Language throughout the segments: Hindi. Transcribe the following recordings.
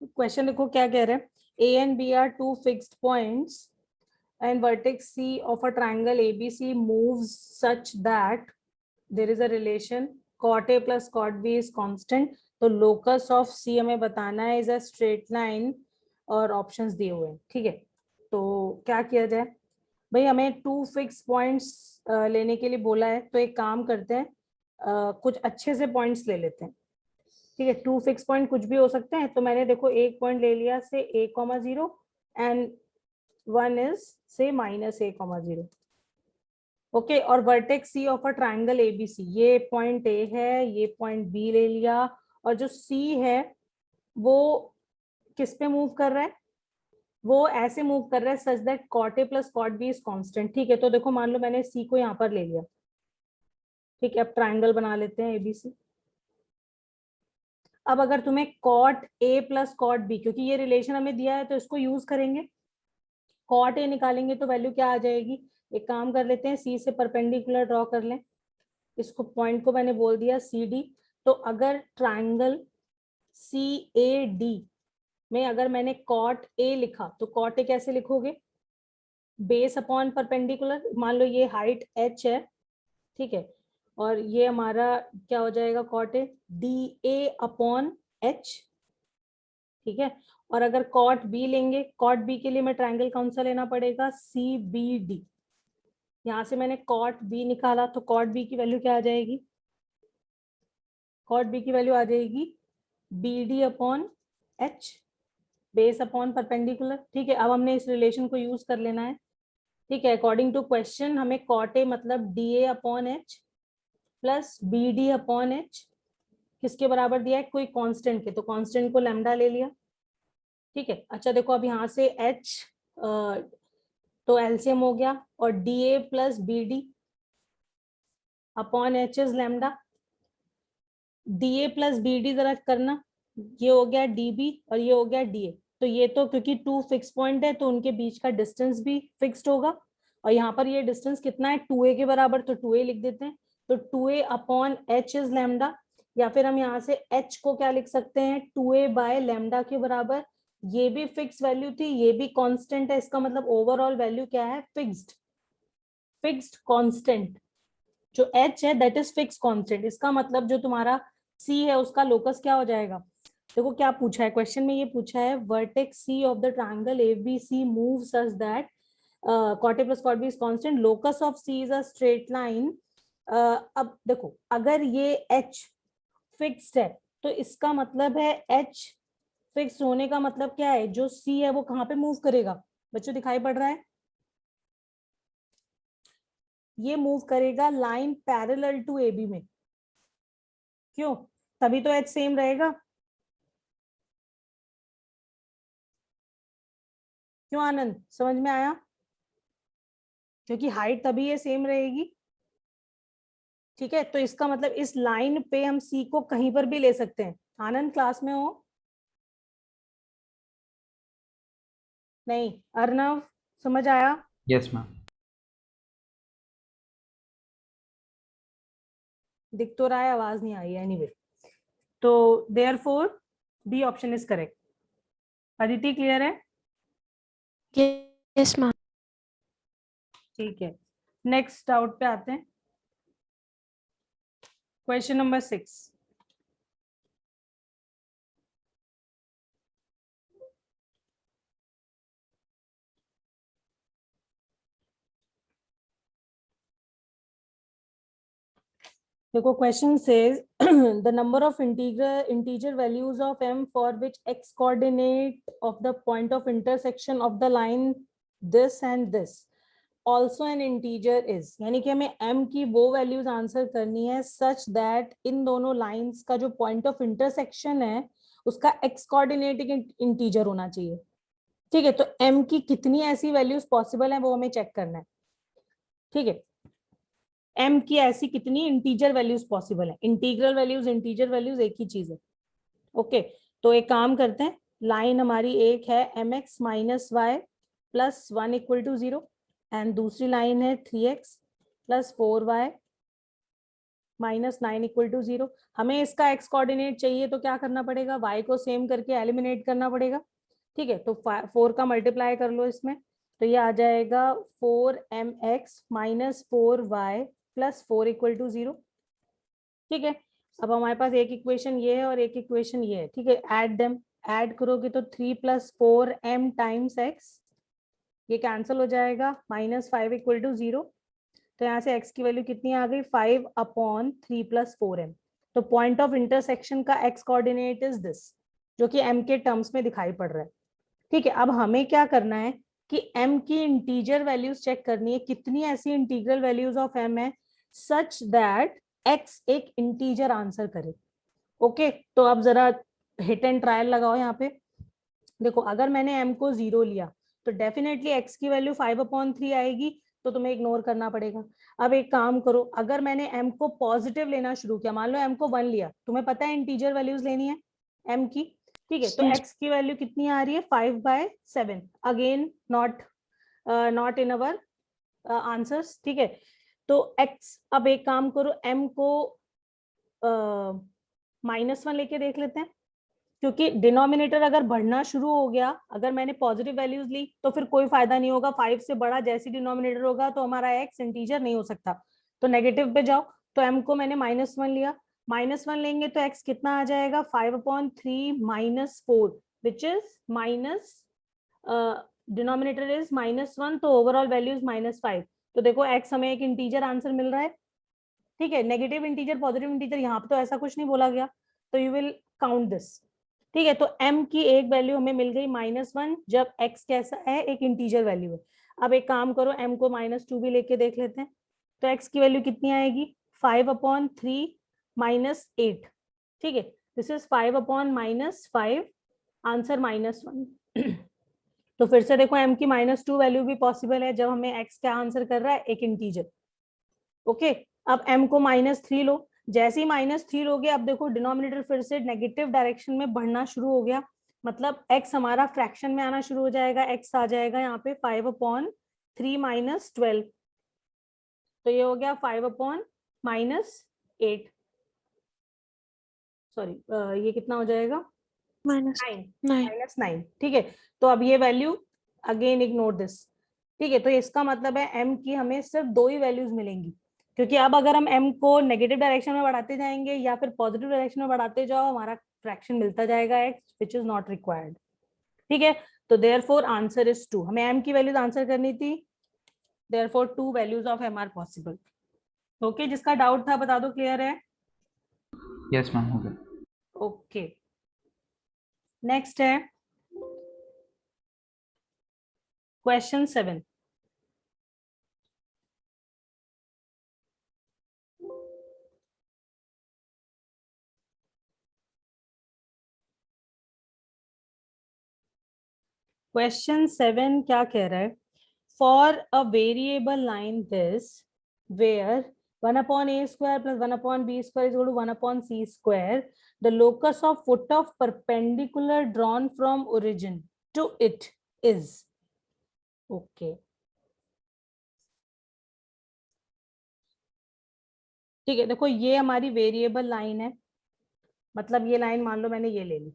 क्वेश्चन देखो क्या कह रहे हैं, A and B are two fixed points and vertex C of a triangle ABC moves such that there is a relation cot A plus cot B is constant. तो locus of C हमें बताना है is a straight line और options दिए हुए हैं, ठीक है। तो क्या किया जाए भाई, हमें टू फिक्स पॉइंट्स लेने के लिए बोला है, तो एक काम करते हैं, कुछ अच्छे से पॉइंट्स ले लेते हैं, ठीक है। टू फिक्स पॉइंट कुछ भी हो सकते हैं, तो मैंने देखो एक पॉइंट ले लिया से a,0 एंड वन इज से -a,0, ओके। और vertex C of a triangle ABC, ये पॉइंट ए है, ये पॉइंट बी ले लिया, और जो सी है वो किस पे मूव कर रहा है, वो ऐसे मूव कर रहा है such that cot A plus cot B is constant, ठीक है। तो देखो मान लो मैंने सी को यहाँ पर ले लिया, ठीक है। अब ट्राइंगल बना लेते हैं एबीसी। अब अगर तुम्हें cot A plus cot B, क्योंकि ये रिलेशन हमें दिया है तो इसको यूज करेंगे, कॉट ए निकालेंगे तो वैल्यू क्या आ जाएगी। एक काम कर लेते हैं, सी से परपेंडिकुलर ड्रॉ कर लें, इसको पॉइंट को मैंने बोल दिया सी डी। तो अगर ट्राइंगल सी ए डी में अगर मैंने कॉट ए लिखा, तो कॉट ए कैसे लिखोगे, बेस अपॉन परपेंडिकुलर। मान लो ये हाइट h है, ठीक है, और ये हमारा क्या हो जाएगा, cot A D A upon H, ठीक है। और अगर कॉट बी लेंगे, कॉट बी के लिए मैं ट्राइंगल कौन सा लेना पड़ेगा, सी बी डी। यहां से मैंने कॉट बी निकाला, तो कॉट बी की वैल्यू क्या आ जाएगी, कॉट बी की वैल्यू आ जाएगी B D upon H, base upon perpendicular, ठीक है। अब हमने इस रिलेशन को यूज कर लेना है, ठीक है। अकॉर्डिंग टू क्वेश्चन हमें कॉट ए मतलब D A upon H plus B D upon H किसके बराबर दिया है, कोई कांस्टेंट के, तो कांस्टेंट को लैम्डा ले लिया, ठीक है। अच्छा देखो अब यहाँ से एच तो एलसीएम हो गया, और D A plus B D upon H is lambda, D A plus B D जरा करना, ये हो गया डी बी और ये हो गया डी ए। तो ये तो क्योंकि टू फिक्स पॉइंट है तो उनके बीच का डिस्टेंस भी फिक्स्ड होगा, और यहाँ पर ये डिस्टेंस कितना है, 2a के बराबर, तो 2a लिख देते हैं। तो 2a upon H is lambda, या फिर हम यहाँ से h को क्या लिख सकते हैं, 2a बाय लैम्डा के बराबर। ये भी फिक्स वैल्यू थी, ये भी कांस्टेंट है, इसका मतलब ओवरऑल वैल्यू क्या है, फिक्स्ड, फिक्स्ड कांस्टेंट। जो h है दैट इज फिक्स कांस्टेंट, इसका मतलब जो तुम्हारा c है उसका लोकस क्या हो जाएगा। देखो क्या पूछा है क्वेश्चन में, ये पूछा है vertex c of the triangle ABC move such that cot A plus cot B is constant, locus of c is a straight line. अब देखो अगर ये h फिक्स्ड है तो इसका मतलब है h फिक्स्ड होने का मतलब क्या है, जो c है वो कहाँ पे मूव करेगा, बच्चों दिखाई पड़ रहा है, ये मूव करेगा लाइन पैरेलल टू AB में, क्यों, तभी तो h सेम रहेगा, क्यों आनंद, समझ में आया, क्योंकि हाइट तभी ये सेम रहेगी, ठीक है। तो इसका मतलब इस लाइन पे हम C को कहीं पर भी ले सकते हैं। आनंद क्लास में हो, नहीं अर्नव, समझ आया, यस मैम। दिख तो रहा है, आवाज नहीं आई है, एनीवे। तो therefore B option is correct. Aditi clear है, यस मैम। ठीक है। नेक्स्ट डाउट पे आते हैं, क्वेश्चन नंबर 6। देखो question says the number of integer values of m for which x coordinate of the point of intersection of the line this and this also an integer is, यानी कि हमें m की वो वैल्यूज आंसर करनी है सच दैट इन दोनों लाइंस का जो पॉइंट ऑफ इंटरसेक्शन है उसका x कोऑर्डिनेट इंटीजर होना चाहिए, ठीक है। तो m की कितनी ऐसी वैल्यूज पॉसिबल है वो हमें चेक करना है, ठीक है। m की ऐसी कितनी इंटीजर वैल्यूज पॉसिबल है, इंटीग्रल वैल्यूज इंटीजर वैल्यूज एक ही चीज है, ओके। तो एक काम करते हैं, लाइन हमारी एक है mx minus Y plus 1 equal to 0 and दूसरी लाइन है 3x plus 4y -9 equal to 0। हमें इसका x कोऑर्डिनेट चाहिए तो क्या करना पड़ेगा, y को सेम करके एलिमिनेट करना पड़ेगा। ठीक है, तो 4 का मल्टीप्लाई कर लो इसमें, तो ये आ जाएगा 4mx minus 4y plus 4 equal to 0। ठीक है, अब हमारे पास एक इक्वेशन ये है और एक इक्वेशन ये है। ठीक है, ऐड देम, ऐड करोगे तो 3 + 4m टाइम्स x, ये कैंसिल हो जाएगा, -5 इक्वल टू 0। तो यहाँ से x की वैल्यू कितनी आ गई, 5/3 + 4m। तो पॉइंट ऑफ इंटरसेक्शन का x कोऑर्डिनेट इज दिस, जो कि m के टर्म्स में दिखाई पड़ रहा है। ठीक है, अब हमें क्या करना है कि m की इंटीजर वैल्यूज चेक करनी है, कितनी ऐसी इंटीग्रल वैल्यूज ऑफ m है सच दैट x एक इंटीजर आंसर करे। ओके, तो अब जरा हिट एंड ट्रायल लगाओ यहाँ पे। देखो, अगर मैंने m को 0 लिया तो डेफिनेटली x की वैल्यू 5/3 आएगी, तो तुम्हें इग्नोर करना पड़ेगा। अब एक काम करो, अगर मैंने m को पॉजिटिव लेना शुरू किया, मान लो m को 1 लिया, तुम्हें पता है इंटीजर वैल्यूज लेनी है m की। ठीक है, तो x की वैल्यू कितनी आ रही है, 5/7। Again not in our answers. ठीक है, तो x, अब एक काम करो, m को -1 लेके देख लेते हैं, क्योंकि डिनोमिनेटर अगर बढ़ना शुरू हो गया, अगर मैंने पॉजिटिव वैल्यूज ली तो फिर कोई फायदा नहीं होगा। 5 से बड़ा जैसी डिनोमिनेटर होगा तो हमारा x इंटीजर नहीं हो सकता, तो नेगेटिव पे जाओ। तो m को मैंने -1 लिया, -1 लेंगे तो x कितना आ जाएगा, 5/3 - 4, which is minus, denominator is -1, तो ओवरऑल वैल्यू इज -5। तो देखो x हमें एक इंटीजर आंसर मिल रहा है। ठीक है, नेगेटिव इंटीजर, पॉजिटिव इंटीजर, यहाँ पे तो ऐसा कुछ नहीं बोला गया, तो यू विल काउंट दिस। ठीक है, तो m की एक वैल्यू हमें मिल गई -1, जब x कैसा है, एक इंटीजर वैल्यू है। अब एक काम करो, m को -2 भी लेके देख लेते हैं, तो x की वैल्यू कितनी आएगी, 5/3 - 8। ठीक है, दिस इज 5/5, आंसर -1। तो फिर से देखो, m की -2 वैल्यू भी पॉसिबल है जब हमें x क्या आंसर कर रहा है, एक इंटीजर। ओके, अब m को -3 लो, जैसे ही -3 लोगे, अब देखो डिनोमिनेटर फिर से नेगेटिव डायरेक्शन में बढ़ना शुरू हो गया, मतलब x हमारा फ्रैक्शन में आना शुरू हो जाएगा। x आ जाएगा यहाँ पे 5/3 - 12, तो ये हो गया 5/-8। सॉरी, ये कितना हो जाएगा, -9। ठीक है, तो अब ये वैल्यू, अगेन इग्नोर दिस। ठीक है, तो इसका मतलब है m की हमें सिर्फ 2 ही वैल्यूज मिलेंगी, क्योंकि अब अगर हम m को नेगेटिव डायरेक्शन में बढ़ाते जाएंगे या फिर पॉजिटिव डायरेक्शन में बढ़ाते जाओ, हमारा फ्रैक्शन मिलता जाएगा x, which is not required. ठीक है, तो देयरफॉर आंसर इज 2। हमें m की वैल्यूज आंसर करनी थी, therefore 2 values of m are possible. Okay, जिसका डाउट था बता दो, क्लियर है? यस मैम, हो गया। ओके, नेक्स्ट है क्वेश्चन 7। क्वेश्चन 7 क्या कह रहा है, for a variable line this where 1/a² + 1/b² is equal to 1/c², the locus of foot of perpendicular drawn from origin to it is। Okay, ठीक है, देखो ये हमारी वेरिएबल लाइन है, मतलब ये लाइन मान लो मैंने ये ले ली।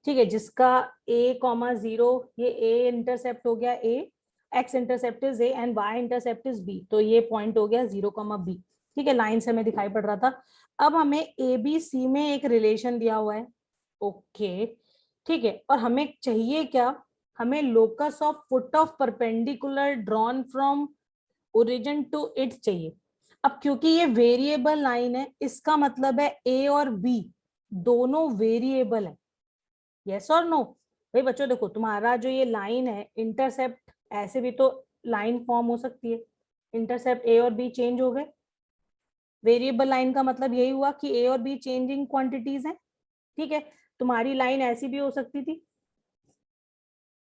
ठीक है, जिसका a,0, ये a इंटरसेप्ट हो गया, a x intercept is a and y intercept is b, तो ये पॉइंट हो गया 0,b। ठीक है, लाइन से हमें दिखाई पड़ रहा था। अब हमें ए बी सी में एक रिलेशन दिया हुआ है। ओके, ठीक है, और हमें चाहिए क्या, हमें locus of foot of perpendicular drawn from origin to it चाहिए। अब क्योंकि ये वेरिएबल लाइन है, इसका मतलब है ए और बी दोनों वेरिएबल है, यस और नो? भाई बच्चों देखो, तुम्हारा जो ये लाइन है, इंटरसेप्ट, ऐसे भी तो लाइन फॉर्म हो सकती है, इंटरसेप्ट ए और बी चेंज हो गए। वेरिएबल लाइन का मतलब यही हुआ कि ए और बी चेंजिंग क्वांटिटीज हैं। ठीक है, तुम्हारी लाइन ऐसी भी हो सकती थी,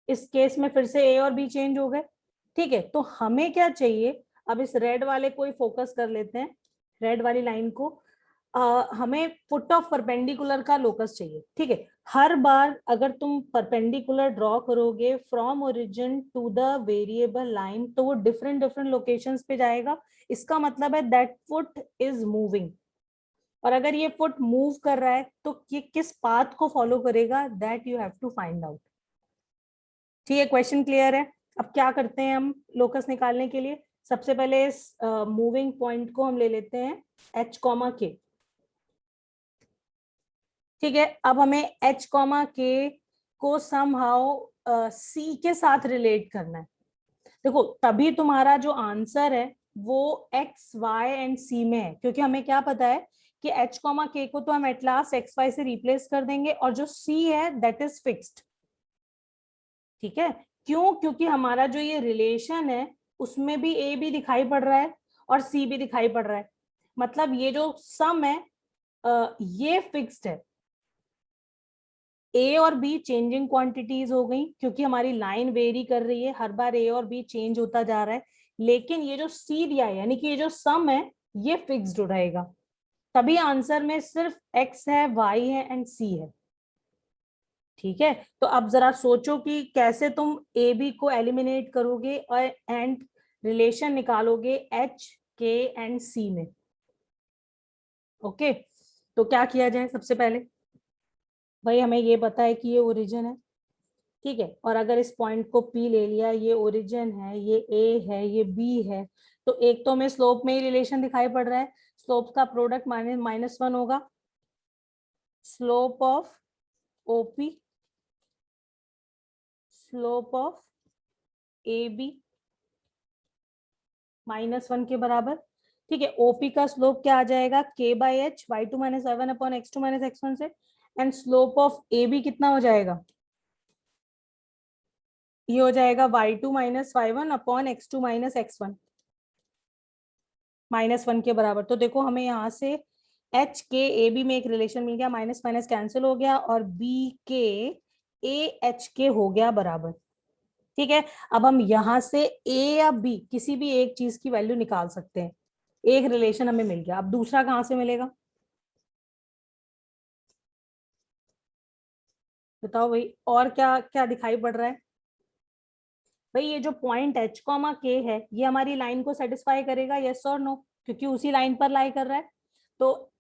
इस केस में फिर से ए और बी चेंज हो गए। ठीक है, तो हमें क्या चाहिए, अब इस रेड वाले को ही फोकस कर लेते हैं, रेड वाली लाइन को। हमें फुट ऑफ परपेंडिकुलर का लोकस चाहिए। ठीक है, हर बार अगर तुम परपेंडिकुलर ड्रॉ करोगे from origin to the variable line, तो वो डिफरेंट डिफरेंट लोकेशंस पे जाएगा। इसका मतलब है दैट फुट इज मूविंग। और अगर ये फुट मूव कर रहा है तो ये किस पाथ को फॉलो करेगा, that you have to find out. ठीक है, क्वेश्चन क्लियर है। अब क्या करते हैं हम लोकस निकालने के लिए, सबसे पहले इस मूविंग पॉइंट को हम ले लेते हैं h, k। ठीक है, अब हमें h, k को समहाउ c के साथ रिलेट करना है। देखो तभी तुम्हारा जो आंसर है वो x, y एंड c में है, क्योंकि हमें क्या पता है कि h, k को तो हम एट लास्ट x, y से रिप्लेस कर देंगे और जो c है दैट इज फिक्स्ड। ठीक है, क्यों? क्योंकि हमारा जो ये रिलेशन है उसमें भी a भी दिखाई पड़ रहा है और c भी दिखाई पड़ रहा है, मतलब ये जो सम है ये फिक्स्ड है। ए और बी चेंजिंग क्वांटिटीज हो गई, क्योंकि हमारी लाइन वेरी कर रही है, हर बार ए और बी चेंज होता जा रहा है, लेकिन ये जो सी दिया है यानी कि ये जो सम है ये फिक्स्ड रहेगा। तभी आंसर में सिर्फ एक्स है, वाई है एंड सी है। ठीक है, तो अब जरा सोचो कि कैसे तुम ए बी को एलिमिनेट करोगे और एंड रिलेशन निकालोगे एच, के एंड सी में। ओके, तो क्या किया जाए, सबसे पहले भाई हमें ये पता है कि ये ओरिजिन है। ठीक है, और अगर इस पॉइंट को P ले लिया, ये ओरिजिन है, ये A है, ये B है, तो एक तो हमें स्लोप में ही रिलेशन दिखाई पड़ रहा है, स्लोप का प्रोडक्ट -1 होगा, slope of OP, slope of AB -1 के बराबर। ठीक है, OP का स्लोप क्या आ जाएगा, K/H, y2 - y1 upon x2 - x1 से, एंड स्लोप ऑफ AB कितना हो जाएगा, ये हो जाएगा y2 - y1 upon x2 - x1 -1 के बराबर। तो देखो हमें यहाँ से एच के ए बी में एक रिलेशन मिल गया, माइनस माइनस कैंसिल हो गया और बी के ए एच के हो गया बराबर। ठीक है, अब हम यहाँ से ए या बी किसी भी एक चीज की वैल्यू निकाल सकते हैं। एक रिलेशन हमें मिल गया, अब दूसरा कहाँ से मिलेगा, बताओ भाई, और क्या क्या दिखाई पड़ रहा है। भाई ये जो पॉइंट h, k है ये हमारी लाइन को सेटिस्फाई करेगा, यस और नो, क्योंकि उसी लाइन पर लाई कर रहा है। तो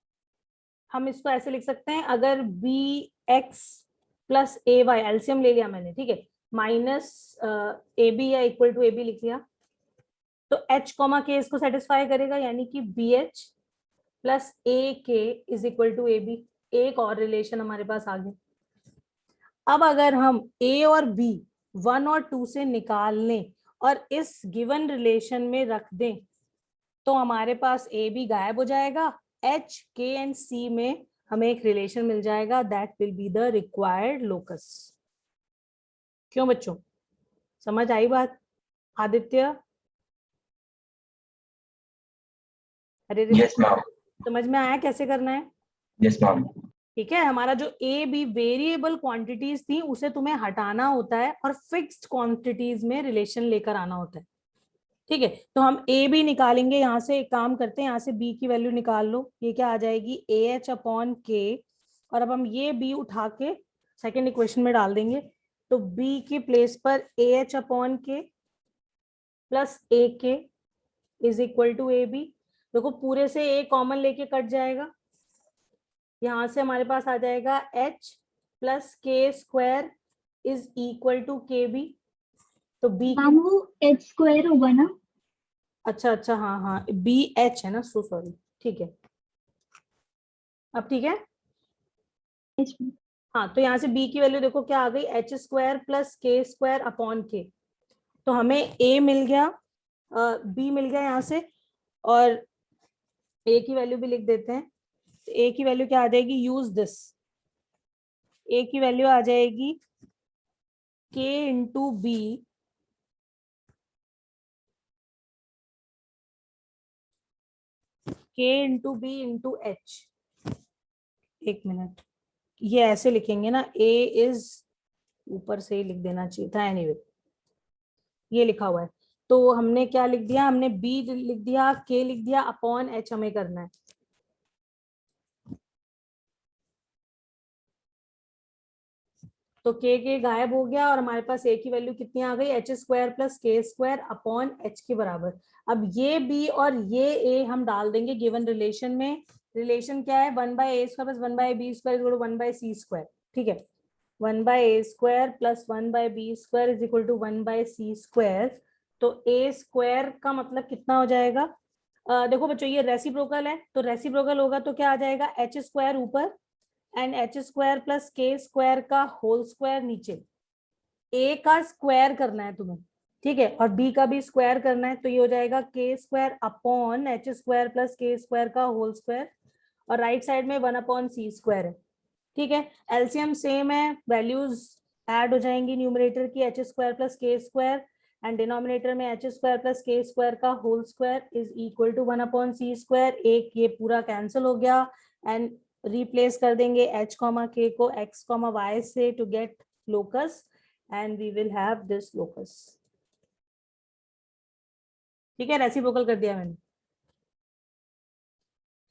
हम इसको ऐसे लिख सकते हैं, अगर बी एक्स प्लस ए वाई एलसीएम ले लिया मैंने, ठीक है, माइनस ए बी या इक्वल टू ए बी लिख लिया, तो h, k इसको सेटिस्फाई करेगा, यानी कि B H plus A K is equal to A B. एक और रिलेशन हमारे पास आ गया। अब अगर हम a और b 1 और 2 से निकाल लें और इस गिवन रिलेशन में रख दें, तो हमारे पास ए बी गायब हो जाएगा, एच, के एंड सी में हमें एक रिलेशन मिल जाएगा, that will be the required locus. क्यों बच्चों, समझ आई बात? आदित्य, अरे यस मैम। समझ में आया कैसे करना है? Yes ma'am. ठीक है, हमारा जो ए बी वेरिएबल क्वांटिटीज थी उसे तुम्हें हटाना होता है और फिक्स्ड क्वांटिटीज में रिलेशन लेकर आना होता है। ठीक है, तो हम ए बी निकालेंगे, यहाँ से एक काम करते हैं, यहाँ से बी की वैल्यू निकाल लो, ये क्या आ जाएगी, ए एच अपॉन के, और अब हम ये बी उठा के सेकेंड इक्वेशन में डाल देंगे, तो बी की प्लेस पर A H upon K plus A K is equal to A B. देखो पूरे से ए कॉमन लेके कट जाएगा, यहाँ से हमारे पास आ जाएगा H plus k square is equal to के बी। तो बी की वो एच स्क्वायर होगा ना? अच्छा अच्छा, हाँ हाँ, बी एच है ना, सो सॉरी। ठीक है, अब ठीक है। हाँ, तो यहाँ से b की वैल्यू देखो क्या आ गई, H square plus k square upon के। तो हमें a मिल गया, b मिल गया यहाँ से, और a की वैल्यू भी लिख देते हैं। तो a की वैल्यू क्या आ जाएगी, यूज दिस, a की वैल्यू आ जाएगी k into B into H. एक मिनट, ये ऐसे लिखेंगे ना, a इज ऊपर से ही लिख देना चाहिए था, एनीवे ये लिखा हुआ है। तो हमने क्या लिख दिया, हमने b लिख दिया, k लिख दिया, अपॉन h हमें करना है। तो k गायब हो गया और हमारे पास a की वैल्यू कितनी आ गई, H square plus k square upon h के बराबर। अब ये b और ये a हम डाल देंगे गिवन रिलेशन में, रिलेशन क्या है, 1/a² plus 1/b² is equal to 1/c², ठीक है। 1/a² plus 1/b² is equal to 1/c²। तो a² का मतलब कितना हो जाएगा, देखो बच्चों ये रेसिप्रोकल है, तो रेसिप्रोकल होगा तो क्या आ जाएगा, h² ऊपर एंड h² प्लस k² का होल स्क्वायर नीचे। a का स्क्वायर करना है तुम्हें, ठीक है, और b का भी स्क्वायर करना है, तो ये हो जाएगा k² upon h² plus k² का होल स्क्वायर, और राइट साइड में 1/c² है, ठीक है। एलसीएम सेम है, वैल्यूज ऐड हो जाएंगी न्यूमरेटर की, h² plus k² and denominator में h² प्लस k² का whole square is equal to 1/c²। एक ये पूरा कैंसिल हो गया एंड रिप्लेस कर देंगे h, k को x, y से to get locus and we will have this locus, ठीक है। रेसिप्रोकल कर दिया मैंने,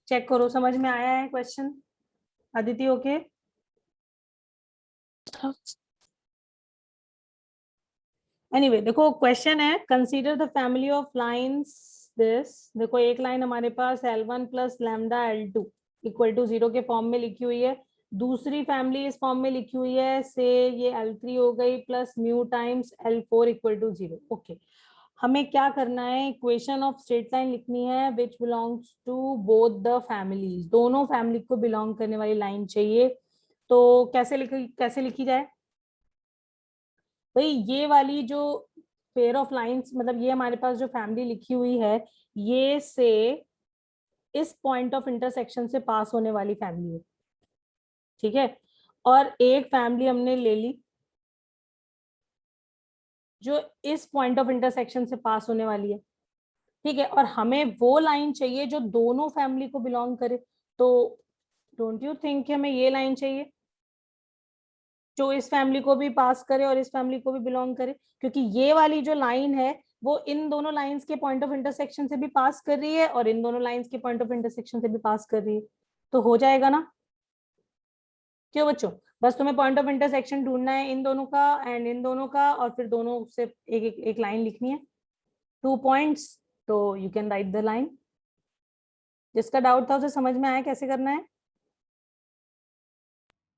चेक करो समझ में आया है क्वेश्चन। अदिति ओके? एनीवे देखो क्वेश्चन है, consider the family of lines this. देखो एक लाइन हमारे पास L1 plus lambda L2 equal to 0 के फॉर्म में लिखी हुई है, दूसरी फैमिली इस फॉर्म में लिखी हुई है, से ये L3 हो गई plus mu times L4 equal to 0। Okay, हमें क्या करना है, इक्वेशन ऑफ स्ट्रेट लाइन लिखनी है which belongs to both the families, दोनों फैमिली को बिलोंग करने वाली लाइन चाहिए। तो कैसे लिखी जाए भाई, ये वाली जो पेयर ऑफ लाइंस, मतलब ये हमारे पास जो फैमिली लिखी हुई है, ये से इस पॉइंट ऑफ इंटरसेक्शन से पास होने वाली फैमिली है, ठीक है। और एक फैमिली हमने ले ली जो इस पॉइंट ऑफ इंटरसेक्शन से पास होने वाली है, ठीक है, और हमें वो लाइन चाहिए जो दोनों फैमिली को बिलोंग करे। तो डोंट यू थिंक हमें ये लाइन चाहिए जो इस फैमिली को भी पास करे और इस फैमिली को भी बिलोंग करे, क्योंकि ये वाली जो लाइन है वो इन दोनों लाइंस के पॉइंट ऑफ इंटरसेक्शन से भी पास कर रही है और इन दोनों लाइंस के पॉइंट ऑफ इंटरसेक्शन से भी पास कर रही है, तो हो जाएगा ना। क्यों बच्चों, बस तुम्हें पॉइंट ऑफ इंटरसेक्शन ढूंढना है इन दोनों का एंड इन दोनों का, और फिर दोनों से एक लाइन लिखनी है, 2 पॉइंट्स, तो you can write the line. जिसका डाउट था उसे समझ में आया कैसे करना है?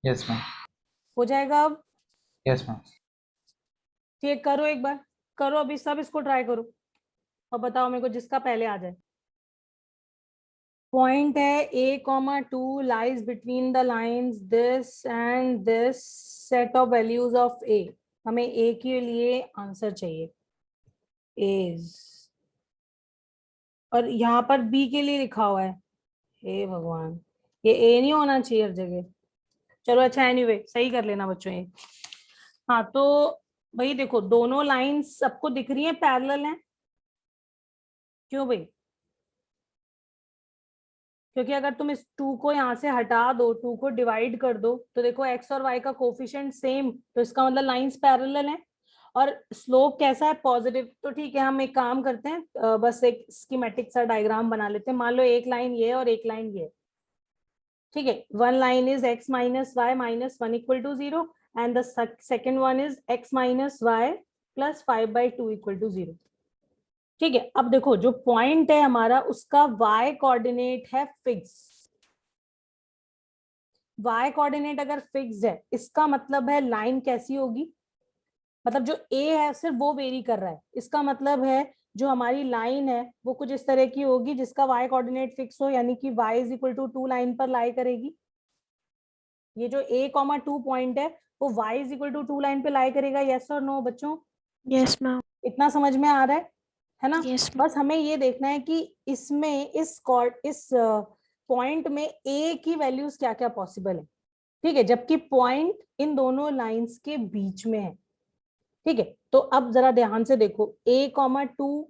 Yes ma'am. हो जाएगा अब? Yes ma'am. ठीक, करो एक बार, करो अभी सब इसको ट्राई करो और बताओ मेरे को जिसका पहले आ जाए। पॉइंट है a,2 lies between the lines this and this set of values of a। हमें a के लिए आंसर चाहिए is, और यहाँ पर b के लिए लिखा हुआ है, हे भगवान ये a नहीं होना चाहिए हर जगह। चलो अच्छा एनीवे सही कर लेना बच्चों ये। हाँ तो भाई देखो दोनों लाइंस सबको दिख रही हैं, पैरेलल हैं, क्यों भाई? क्योंकि अगर तुम इस 2 को यहाँ से हटा दो, 2 को डिवाइड कर दो, तो देखो x और y का कोफिशिएंट सेम, तो इसका मतलब लाइंस पैरेलल हैं और स्लोप कैसा है, पॉजिटिव। तो ठीक है, हम एक काम करते हैं, बस एक स्कीमेटिक सा डायग्राम बना लेते हैं। मान लो एक लाइन ये और एक लाइन ये, ठीक है। One line is x minus Y minus 1 equal to 0 and the second one is x minus Y plus 5/2 equal to 0, ठीक है। अब देखो जो पॉइंट है हमारा उसका y कोऑर्डिनेट है फिक्स। y कोऑर्डिनेट अगर फिक्स है इसका मतलब है लाइन कैसी होगी, मतलब जो a है सिर्फ वो वेरी कर रहा है, इसका मतलब है जो हमारी लाइन है वो कुछ इस तरह की होगी जिसका y कोऑर्डिनेट फिक्स हो, यानी कि y is equal to 2 line पर लाई करेगी। ये जो a,2 पॉइंट है वो y is equal to 2 line पे लाई करेगा, यस और नो बच्चों? Yes ma'am. इतना समझ में आ रहा है ना? यस बस हमें ये देखना है कि इसमें इस पॉइंट में a की वैल्यूज क्या क्या पॉसिबल है, ठीक है, जबकि पॉइंट इन दोनों लाइंस के बीच में है, ठीक है। तो अब जरा ध्यान से देखो a,2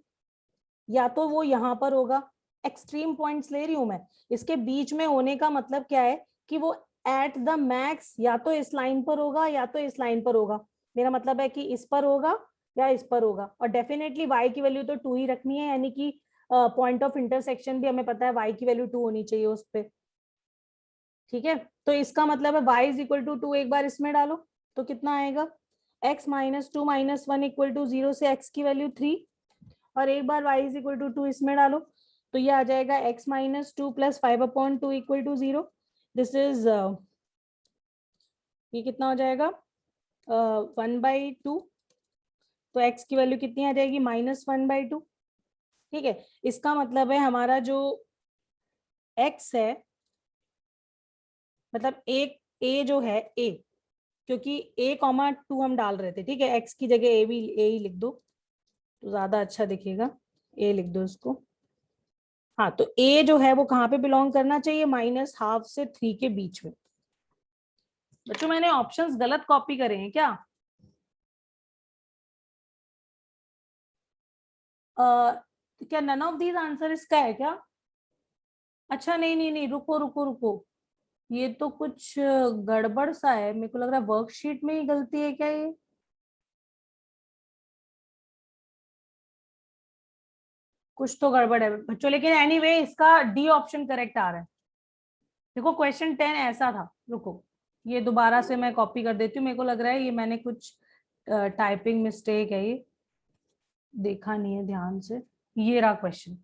या तो वो यहाँ पर होगा, एक्सट्रीम पॉइंट्स ले रही हूं मैं, इसके बीच में होने का मतलब क्या है कि वो एट द मैक्स या तो इस लाइन पर होगा या तो इस लाइन पर होगा। मेरा मतलब है कि इस पर होगा या इस पर होगा, और डेफिनेटली y की वैल्यू तो 2 ही रखनी है, यानी कि पॉइंट ऑफ इंटरसेक्शन भी हमें पता है y की वैल्यू 2 होनी चाहिए उस पर, ठीक है। तो इसका मतलब है y इज इक्वल टू 2, एक बार इसमें डालो तो कितना आएगा, x minus 2 minus 1 equal to 0 से x की वैल्यू 3, और एक बार y इज इक्वल टू 2 इसमें डालो तो ये आ जाएगा x minus 2 plus 5/2 equal to 0. This is ये कितना हो जाएगा 1/2. तो x की वैल्यू कितनी आ जाएगी -1/2. ठीक है, इसका मतलब है हमारा जो x है, मतलब एक a जो है a, क्योंकि a,2 हम डाल रहे थे. ठीक है, x की जगह a ही लिख दो तो ज्यादा अच्छा दिखेगा. a लिख दो इसको. हाँ, तो a जो है वो कहाँ पे बिलोंग करना चाहिए, -12 से 3 के बीच में. बच्चों मैंने ऑप्शंस गलत कॉपी करे हैं क्या? क्या नन ऑफ दीज आंसर इसका है क्या? अच्छा नहीं नहीं नहीं, रुको रुको रुको, ये तो कुछ गड़बड़ सा है. मेरे को लग रहा है वर्कशीट में ही गलती है क्या ये. कुछ तो गड़बड़ है बच्चों, लेकिन एनीवे इसका डी ऑप्शन करेक्ट आ रहा है. देखो क्वेश्चन 10 ऐसा था. रुको, ये दोबारा से मैं कॉपी कर देती हूँ. मेरे को लग रहा है ये मैंने कुछ टाइपिंग मिस्टेक है, ये देखा नहीं है ध्यान से. ये रहा क्वेश्चन.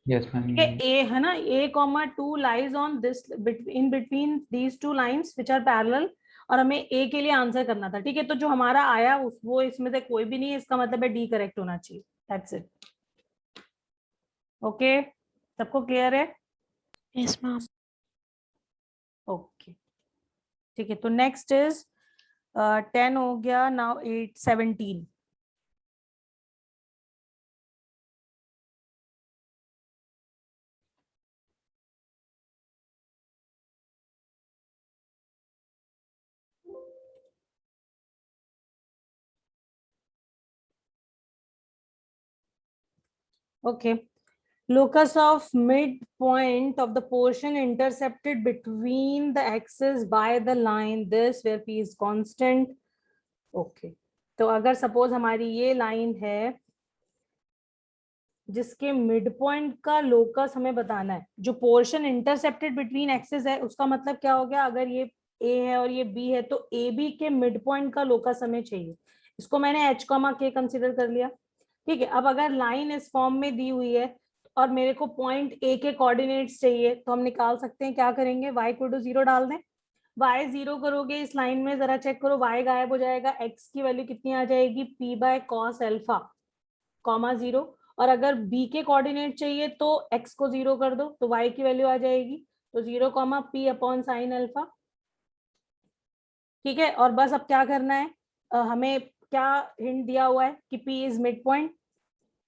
Yes, ma'am. ठीक है, ए है ना, a,2 lies on this in between these two lines which are parallel, और हमें ए के लिए आंसर करना था. ठीक है, तो जो हमारा आया वो इसमें से कोई भी नहीं है, इसका मतलब है डी करेक्ट होना चाहिए. That's it. ओके, सबको क्लियर है? Yes ma'am. ओके ठीक है, तो नेक्स्ट इज 10 हो गया. Now 8 17. Okay. Locus of midpoint of the portion intercepted between the axes by the line this where p is constant. Okay. तो अगर सपोज हमारी ये लाइन है जिसके मिड पॉइंट का लोकस हमें बताना है, जो पोर्शन इंटरसेप्टेड बिटवीन एक्सेस है, उसका मतलब क्या हो गया, अगर ये ए है और ये बी है तो ए बी के मिड पॉइंट का लोकस हमें चाहिए. इसको मैंने h, k कंसिडर कर लिया. ठीक है, अब अगर लाइन इस फॉर्म में दी हुई है और मेरे को पॉइंट ए के कोऑर्डिनेट्स चाहिए, तो हम निकाल सकते हैं. क्या करेंगे, y को 0 डाल दें. y 0 करोगे इस लाइन में, जरा चेक करो, y गायब हो जाएगा, x की वैल्यू कितनी आ जाएगी, p/cos अल्फा, कॉमा 0. और अगर b के कोऑर्डिनेट चाहिए तो x को 0 कर दो तो y की वैल्यू आ जाएगी, तो 0,p/sin अल्फा. ठीक है, और बस अब क्या करना है, हमें क्या हिंट दिया हुआ है कि p इज मिड पॉइंट,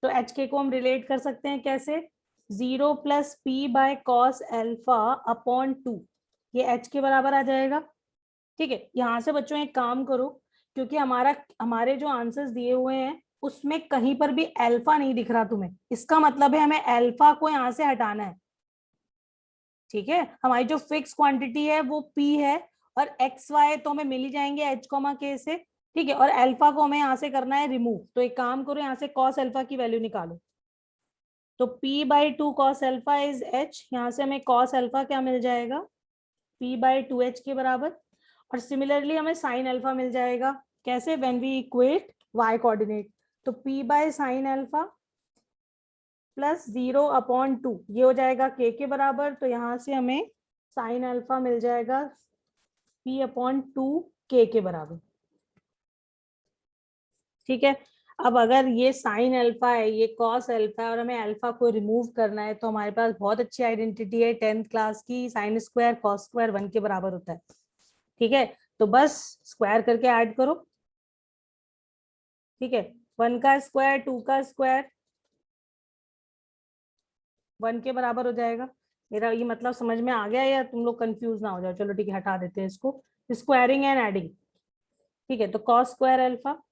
तो एच के को हम रिलेट कर सकते हैं कैसे, 0 + p/cos अल्फा अपॉन 2, ये एच के बराबर आ जाएगा. ठीक है, यहां से बच्चों एक काम करो, क्योंकि हमारे जो आंसर्स दिए हुए हैं उसमें कहीं पर भी अल्फा नहीं दिख रहा तुम्हें, इसका मतलब है हमें अल्फा को यहां से हटाना है. ठीक है, हमारी जो फिक्स क्वांटिटी है वो p है, और एक्स वाई तो हमें मिल ही जाएंगे h, k से. ठीक है, और अल्फा को हमें यहाँ से करना है रिमूव, तो एक काम करो, यहाँ से cos अल्फा की वैल्यू निकालो. तो p/2 cos alpha is h, यहाँ से हमें cos अल्फा क्या मिल जाएगा, p/2h के बराबर. और सिमिलरली हमें sin अल्फा मिल जाएगा, कैसे, when we equate y coordinate, तो p/sin अल्फा प्लस 0/2, ये हो जाएगा k के बराबर. तो यहाँ से हमें sin अल्फा मिल जाएगा p/2k के बराबर. ठीक है, अब अगर ये साइन अल्फा है, ये कॉस अल्फा है, और हमें अल्फा को रिमूव करना है, तो हमारे पास बहुत अच्छी आइडेंटिटी है 10th क्लास की, साइन स्क्वायर कॉस स्क्वायर 1 के बराबर होता है. ठीक है, तो बस स्क्वायर करके ऐड करो. ठीक है, 1 का स्क्वायर 2 का स्क्वायर 1 के बराबर हो जाएगा. मेरा ये मतलब समझ में आ गया, या तुम लोग कंफ्यूज ना हो जाओ. चलो ठीक है, हटा देते हैं इसको, स्क्वायरिंग एंड एडिंग. ठीक है, तो cos square alpha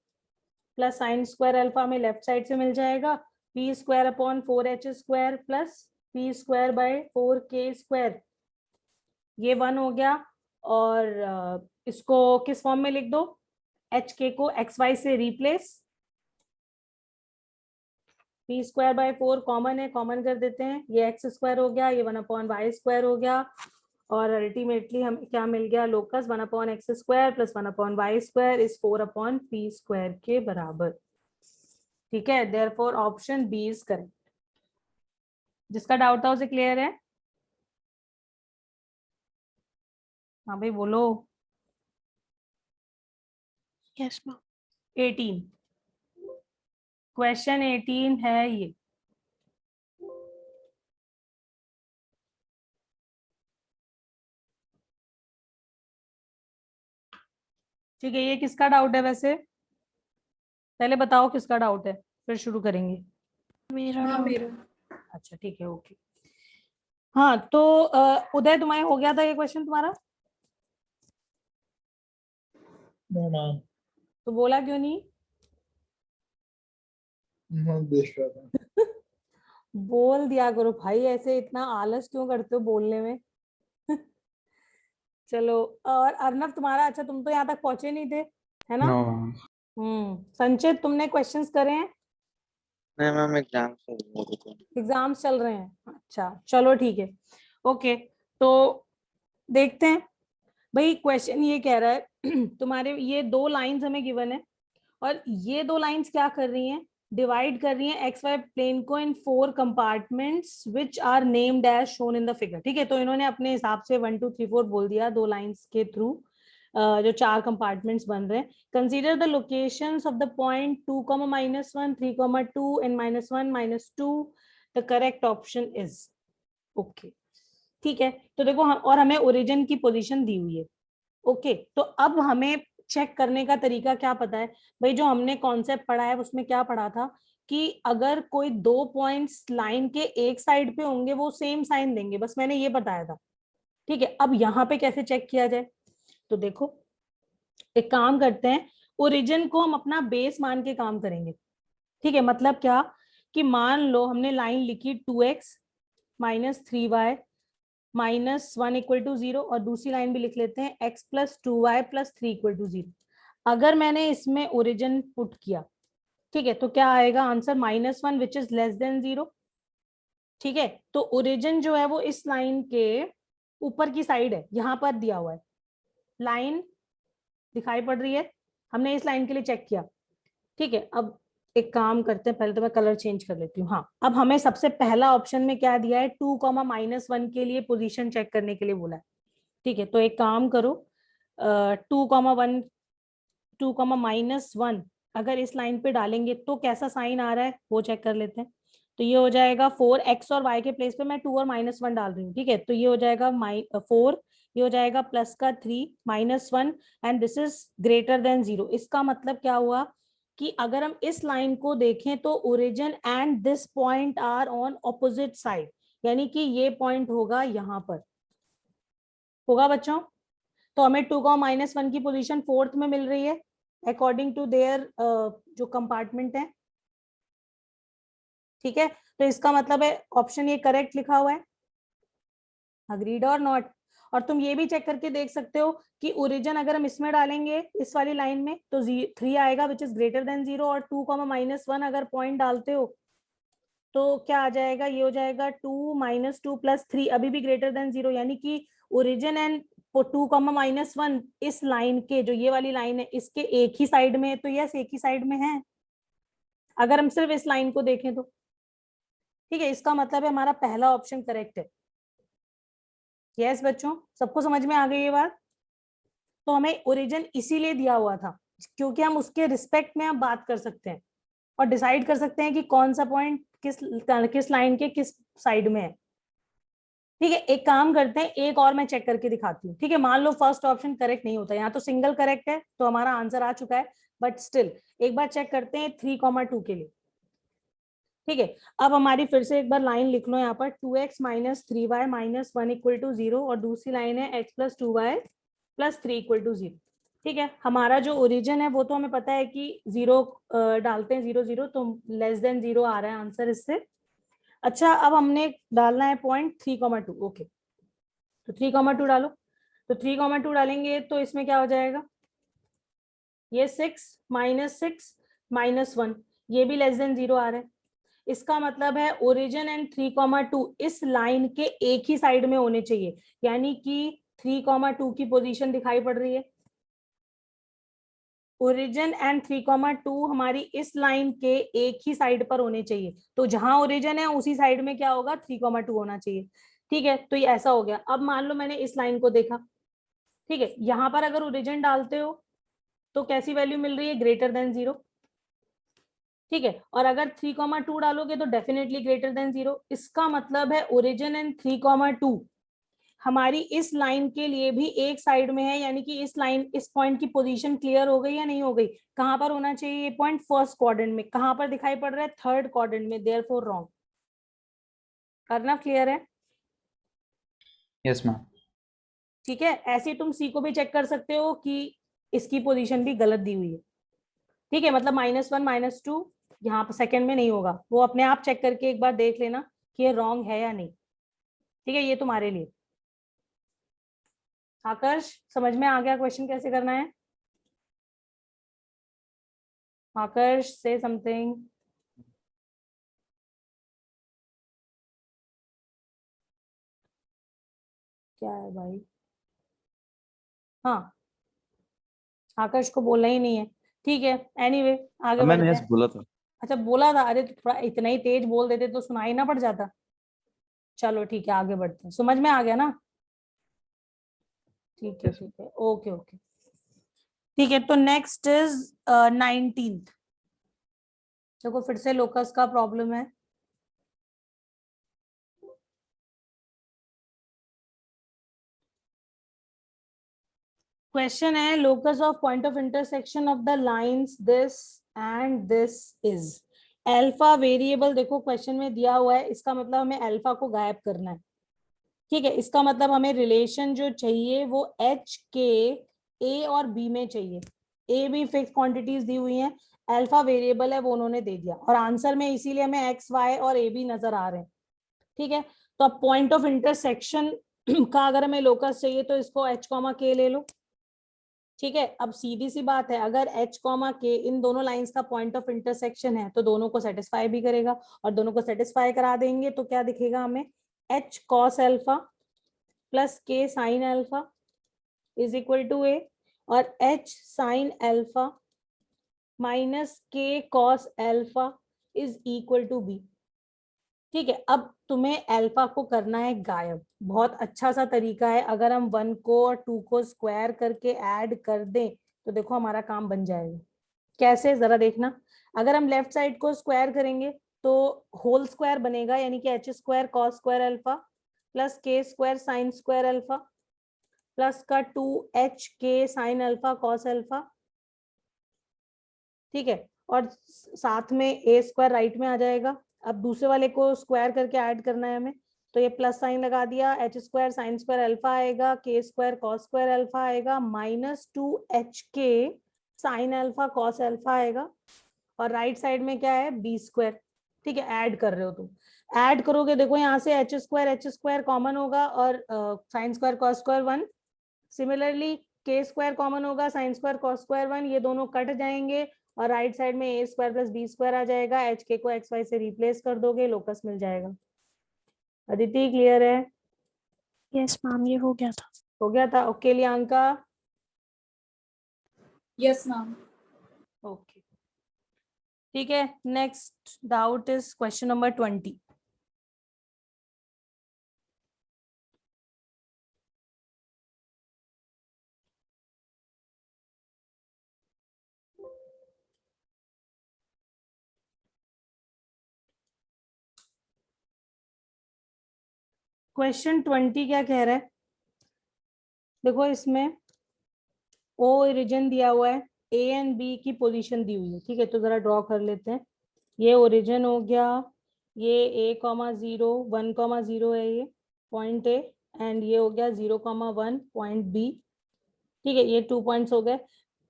plus sine square alpha हमें लेफ्ट साइड से मिल जाएगा, p²/4h² प्लस p²/4k², ये 1 हो गया. और इसको किस फॉर्म में लिख दो, hk को xy से रिप्लेस, p²/4 कॉमन है, कॉमन कर देते हैं, ये x² हो गया, ये 1/y² हो गया, और अल्टीमेटली हमें क्या मिल गया, locus 1/x² plus 1/y² is 4/p² के बराबर. ठीक है, therefore option B is correct. जिसका डाउट था उसे क्लियर है? हाँ भाई बोलो। Yes ma'am. 18, क्वेश्चन 18 है ये। ठीक है, ये किसका डाउट है वैसे? पहले बताओ किसका डाउट है, फिर शुरू करेंगे। मेरा हाँ doubt मेरा। अच्छा ठीक है, ओके। हाँ तो उदय, तुम्हारे हो गया था ये क्वेश्चन तुम्हारा? नो मैम, तो बोला क्यों नहीं? मैं देख रहा था। बोल दिया करो भाई, ऐसे इतना आलस क्यों करते हो बोलने में? चलो, और अर्नव तुम्हारा, अच्छा तुम तो यहाँ तक पहुंचे नहीं थे, है ना? No ma'am. संचित तुमने क्वेश्चंस करे हैं? नहीं मैम, एग्जाम से रिलेटेड। एग्जाम्स चल रहे हैं, अच्छा चलो ठीक है, ओके। तो देखते हैं भाई, क्वेश्चन ये कह रहा है तुम्हारे ये दो लाइंस हमें गिवन है, और ये दो लाइंस क्या कर रही हैं, डिवाइड कर रही हैं एक्स वाई प्लेन को in 4 compartments which are named as shown in the figure. ठीक है, तो इन्होंने अपने हिसाब से 1 2 3 4 बोल दिया दो लाइंस के थ्रू, जो 4 कंपार्टमेंट्स बन रहे हैं। Consider the locations of the point 2, -1, 3, 2 and -1, -2। The correct option is, okay ठीक है। तो देखो और हमें ओरिजिन की पोजीशन दी हुई है, ओके। तो अब हमें चेक करने का तरीका क्या पता है भाई, जो हमने कॉन्सेप्ट पढ़ा है उसमें क्या पढ़ा था कि अगर कोई दो पॉइंट्स लाइन के एक साइड पे होंगे वो सेम साइन देंगे, बस मैंने ये बताया था। ठीक है, अब यहाँ पे कैसे चेक किया जाए, तो देखो एक काम करते हैं, ओरिजिन को हम अपना बेस मान के काम करेंगे। ठीक है, मतलब क्या कि मान लो हमने लाइन लिखी 2x - 3y -1 = 0, और दूसरी लाइन भी लिख लेते हैं x + 2y + 3 = 0। अगर मैंने इसमें ओरिजिन पुट किया, ठीक है, तो क्या आएगा answer -1 which is less than 0। ठीक है, तो ओरिजिन जो है वो इस लाइन के ऊपर की साइड है, यहां पर दिया हुआ है, लाइन दिखाई पड़ रही है, हमने इस लाइन के लिए चेक किया। ठीक है, अब एक काम करते हैं, पहले तो मैं कलर चेंज कर लेती हूँ। हाँ, अब हमें सबसे पहला ऑप्शन में क्या दिया है, 2, -1 के लिए पोजीशन चेक करने के लिए बोला है। ठीक है, तो एक काम करो, 2, 2, अगर इस लाइन पे डालेंगे तो कैसा साइन आ रहा है वो चेक कर लेते हैं। तो ये हो जाएगा 4, x और y के प्लेस पे मैं 2 और -1 डाल रही हूँ। ठीक है, तो ये हो जाएगा 4, ये हो जाएगा प्लस का 3 -1 and this is greater than 0। इसका मतलब क्या हुआ कि अगर हम इस लाइन को देखें तो origin and this point are on opposite side, यानी कि ये पॉइंट होगा यहाँ पर, होगा बच्चों। तो हमें 2, -1 की पोजीशन 4th में मिल रही है अकॉर्डिंग टू देयर जो कंपार्टमेंट है। ठीक है, तो इसका मतलब है ऑप्शन ये करेक्ट लिखा हुआ है, अग्रीड और नॉट। और तुम ये भी चेक करके देख सकते हो कि ओरिजिन अगर हम इसमें डालेंगे इस वाली लाइन में तो 3 आएगा विच इज ग्रेटर देन 0, और 2, -1 अगर पॉइंट डालते हो तो क्या आ जाएगा, ये हो जाएगा 2 - 2 + 3 अभी भी ग्रेटर देन 0, यानी कि ओरिजिन एंड 2, -1 इस लाइन के, जो ये वाली लाइन है इसके एक ही साइड में है, तो यस एक ही साइड में है अगर हम सिर्फ इस लाइन को देखें तो। ठीक है, इसका मतलब है हमारा पहला ऑप्शन करेक्ट है। यस बच्चों, सबको समझ में आ गई ये बात? तो हमें ओरिजिन इसीलिए दिया हुआ था क्योंकि हम उसके रिस्पेक्ट में हम बात कर सकते हैं और डिसाइड कर सकते हैं कि कौन सा पॉइंट किस लाइन के किस साइड में है। ठीक है, एक काम करते हैं, एक और मैं चेक करके दिखाती हूँ। ठीक है, मान लो फर्स्ट ऑप्शन करेक्ट नहीं होता, यहाँ तो सिंगल करेक्ट है तो हमारा आंसर आ चुका है, बट स्टिल एक बार चेक करते हैं 3, 2 के लिए। ठीक है, अब हमारी फिर से एक बार लाइन लिख लो यहाँ पर 2x - 3y - 1 = 0, और दूसरी लाइन है x + 2y + 3 = 0। ठीक है, हमारा जो ओरिजिन है वो तो हमें पता है कि 0 डालते हैं, 0 0 तो लेस देन 0 आ रहा है आंसर इससे। अच्छा, अब हमने डालना है पॉइंट 3, 2, ओके। तो 3, 2 डालो, तो 3, 2 डालेंगे तो इसमें क्या हो जाएगा, ये 6 -6 -1, ये भी लेस देन 0 आ रहा है। इसका मतलब है ओरिजिन एंड 3, 2 इस लाइन के एक ही साइड में होने चाहिए, यानी कि 3, 2 की पोजीशन दिखाई पड़ रही है, ओरिजिन एंड 3,2 हमारी इस लाइन के एक ही साइड पर होने चाहिए, तो जहां ओरिजिन है उसी साइड में क्या होगा, 3,2 होना चाहिए। ठीक है, तो ये ऐसा हो गया। अब मान लो मैंने इस लाइन को देखा, ठीक है, यहां पर अगर ओरिजिन डालते हो तो कैसी वैल्यू मिल रही है, ग्रेटर देन 0। ठीक है, और अगर 3,2 डालोगे तो डेफिनेटली ग्रेटर देन 0। इसका मतलब है ओरिजिन एंड 3,2 हमारी इस लाइन के लिए भी एक साइड में है, यानी कि इस लाइन, इस पॉइंट की पोजीशन क्लियर हो गई या नहीं हो गई। कहां पर होना चाहिए ये पॉइंट, फर्स्ट क्वाड्रेंट में। कहां पर दिखाई पड़ रहा है, थर्ड क्वाड्रेंट में, देयरफॉर रॉन्ग। करना क्लियर है? Yes ma'am. ठीक है, ऐसे ही तुम सी को भी चेक कर सकते हो कि इसकी पोजीशन भी गलत दी हुई है। ठीक है, मतलब -1 -2 यहाँ पर सेकंड में नहीं होगा, वो अपने आप चेक करके एक बार देख लेना कि ये रॉन्ग है या नहीं। ठीक है, ये तुम्हारे लिए। आकर्ष, समझ में आ गया क्वेश्चन कैसे करना है? आकर्ष, से समथिंग। क्या है भाई? हाँ, आकर्ष को बोलना ही नहीं है। ठीक है, एनीवे आगे मैंने बढ़ते यस हैं। बोला था। अच्छा बोला था, अरे तो थोड़ा इतना ही तेज बोल देते तो सुनाई ना पड़ जाता। चलो ठीक है, आगे बढ़ते हैं। समझ में आ गया ना? ठीक है Yes. ठीक है, ओके ओके। ठीक है, तो नेक्स्ट इज 19th। देखो फिर से लोकस का प्रॉब्लम है। क्वेश्चन है, locus of point of intersection of the lines this and this is alpha variable. देखो क्वेश्चन में दिया हुआ है, इसका मतलब हमें अल्फा को गायब करना है। ठीक है, इसका मतलब हमें रिलेशन जो चाहिए वो एच के ए और बी में चाहिए। ए बी फिक्स क्वांटिटीज दी हुई हैं, अल्फा वेरिएबल है वो उन्होंने दे दिया, और आंसर में इसीलिए हमें एक्स वाई और ए बी नजर आ रहे हैं। ठीक है, तो अब पॉइंट ऑफ इंटरसेक्शन का अगर हमें लोकस चाहिए तो इसको एच कॉमा के ले लो। ठीक है, अब सीधी सी बात है, अगर एच कॉमा के इन दोनों लाइंस का पॉइंट ऑफ इंटरसेक्शन है तो दोनों को सेटिस्फाई भी करेगा, और दोनों को सेटिस्फाई करा देंगे तो क्या दिखेगा हमें, h cos alpha plus k sine alpha is equal to a, और h sine alpha minus k cos alpha is equal to b. ठीक है, अब तुम्हें अल्फा को करना है गायब। बहुत अच्छा सा तरीका है, अगर हम 1 को और 2 को स्क्वायर करके ऐड कर दें तो देखो हमारा काम बन जाएगा। कैसे, जरा देखना। अगर हम लेफ्ट साइड को स्क्वायर करेंगे तो होल स्क्वायर बनेगा, यानी कि h square cos square alpha plus k square sine square alpha plus का 2h के साइन अल्फा कॉस अल्फा। ठीक है, और साथ में ए स्क्वायर राइट में आ जाएगा। अब दूसरे वाले को स्क्वायर करके ऐड करना है हमें, तो ये प्लस साइन लगा दिया, H square sine square alpha आएगा, के स्क्वायर कॉस स्क्वायर अल्फा आएगा, -2h के साइन अल्फा कॉस अल्फा आएगा, और राइट साइड में क्या है, बी स्क्वायर। ठीक है, ऐड कर रहे हो तुम, ऐड करोगे देखो यहाँ से एच स्क्वायर कॉमन होगा, और sine square cos square 1। Similarly के स्क्वायर कॉमन होगा, साइन स्क्वायर कॉस स्क्वायर 1, ये दोनों कट जाएंगे, और राइट साइड में ए स्क्वायर प्लस बी स्क्वायर आ जाएगा। एच के को एक्स वाई से रिप्लेस कर दोगे, लोकस मिल जाएगा। अदिति क्लियर है? यस मैम, ये हो गया था। हो गया था, okay Lianka? Yes ma'am. Okay ठीक है, next doubt is question number 20। Question 20 क्या कह रहा है, देखो इसमें ओ ओरिजिन दिया हुआ है, ए एंड बी की पोजीशन दी हुई है। ठीक है, तो जरा ड्रॉ कर लेते हैं। ये ओरिजिन हो गया, ये a,0 1,0 है, ये पॉइंट ए, एंड ये हो गया 0,1 पॉइंट बी। ठीक है, ये 2 पॉइंट्स हो गए।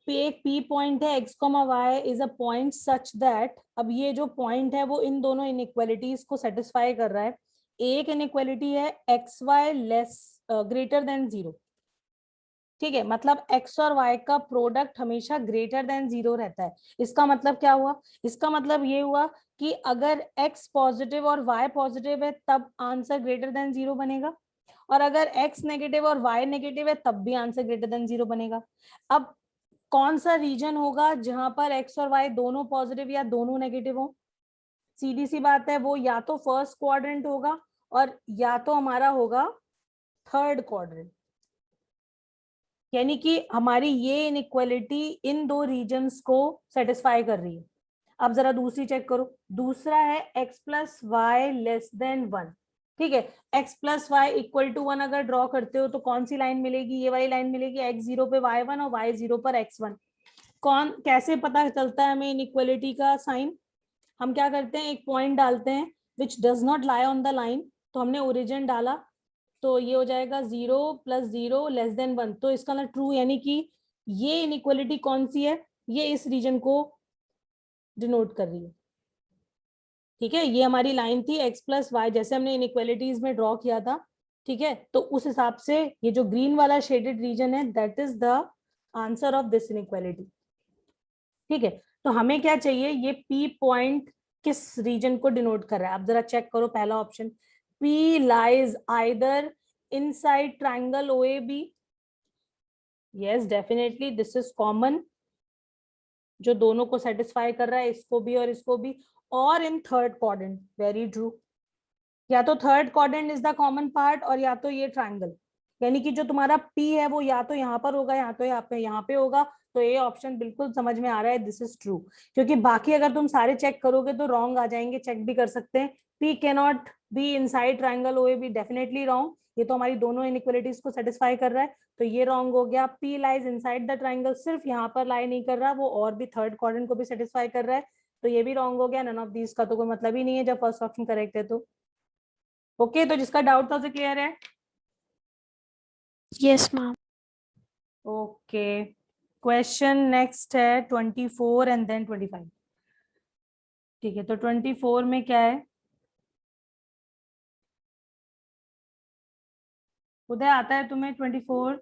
एक पी पॉइंट है, x, y is a point such that, अब ये जो पॉइंट है वो इन दोनों इनइक्वालिटीज को सेटिस्फाई कर रहा है। एक इनइक्वालिटी है xy लेस ग्रेटर देन 0। ठीक है, मतलब x और y का प्रोडक्ट हमेशा ग्रेटर देन 0 रहता है। इसका मतलब क्या हुआ, इसका मतलब ये हुआ कि अगर x पॉजिटिव और y पॉजिटिव है तब आंसर ग्रेटर देन 0 बनेगा, और अगर x नेगेटिव और y नेगेटिव है तब भी आंसर ग्रेटर देन 0 बनेगा। अब कौन सा रीजन होगा जहां पर एक्स और वाई दोनों पॉजिटिव या दोनों नेगेटिव हो? सीधी सी बात है, वो या तो फर्स्ट क्वाड्रेंट होगा और या तो हमारा होगा थर्ड क्वाड्रेंट। यानी कि हमारी ये इनइक्वालिटी इन दो रीजन्स को सेटिस्फाई कर रही है। अब जरा दूसरी चेक करो। दूसरा है x plus Y less than 1। ठीक है, x plus Y equal to 1 अगर ड्रॉ करते हो तो कौन सी लाइन मिलेगी? ये वाली लाइन मिलेगी, x 0 पे y1 और y 0 पर x1। कैसे पता चलता है हमें इनइक्वालिटी का साइन? हम क्या करते हैं, एक पॉइंट डालते हैं which does not lie on the line. तो हमने ओरिजिन डाला तो ये हो जाएगा 0 + 0 लेस देन 1, तो इसका मतलब ट्रू, यानी कि ये इनइक्वालिटी कौन सी है? ये इस रीजन को डिनोट कर रही है। ठीक है, ये हमारी लाइन थी x प्लस वाई, जैसे हमने इनइक्वालिटीज में ड्रॉ किया था। ठीक है, तो उस हिसाब से ये जो ग्रीन वाला शेडेड रीजन है that is the answer of this inequality. ठीक है, तो हमें क्या चाहिए, ये P पॉइंट किस रीजन को डिनोट कर रहा है? आप जरा चेक करो पहला option, P lies either inside triangle OAB। Yes definitely this is common, जो दोनों को सेटिस्फाई कर रहा है, इसको भी और इसको भी। और in third quadrant, very true, या तो third quadrant is the common part और या तो ये ट्राइंगल। यानी कि जो तुम्हारा P है वो या तो यहाँ पर होगा या तो यहाँ पे होगा। तो ये ऑप्शन बिल्कुल समझ में आ रहा है, दिस इज ट्रू। क्योंकि बाकी अगर तुम सारे चेक करोगे तो रॉन्ग आ जाएंगे, चेक भी कर सकते हैं। P cannot be inside triangle OAB, definitely wrong. ये तो हमारी दोनों इनइक्वालिटीज को सेटिस्फाई कर रहा है, तो ये रॉन्ग हो गया। P lies inside the triangle, सिर्फ यहाँ पर लाई नहीं कर रहा, वो और भी थर्ड क्वाड्रेंट को भी सेटिस्फाई कर रहा है, तो ये भी रॉन्ग हो गया। नन ऑफ दीज का तो कोई मतलब ही नहीं है जब फर्स्ट ऑप्शन करेक्ट है तो। ओके, तो जिसका डाउट था उसे क्लियर है? Yes ma'am. Okay, question next है 24 एंड देन 25। ठीक है, तो 24 में क्या है? उदय आता है तुम्हें 24?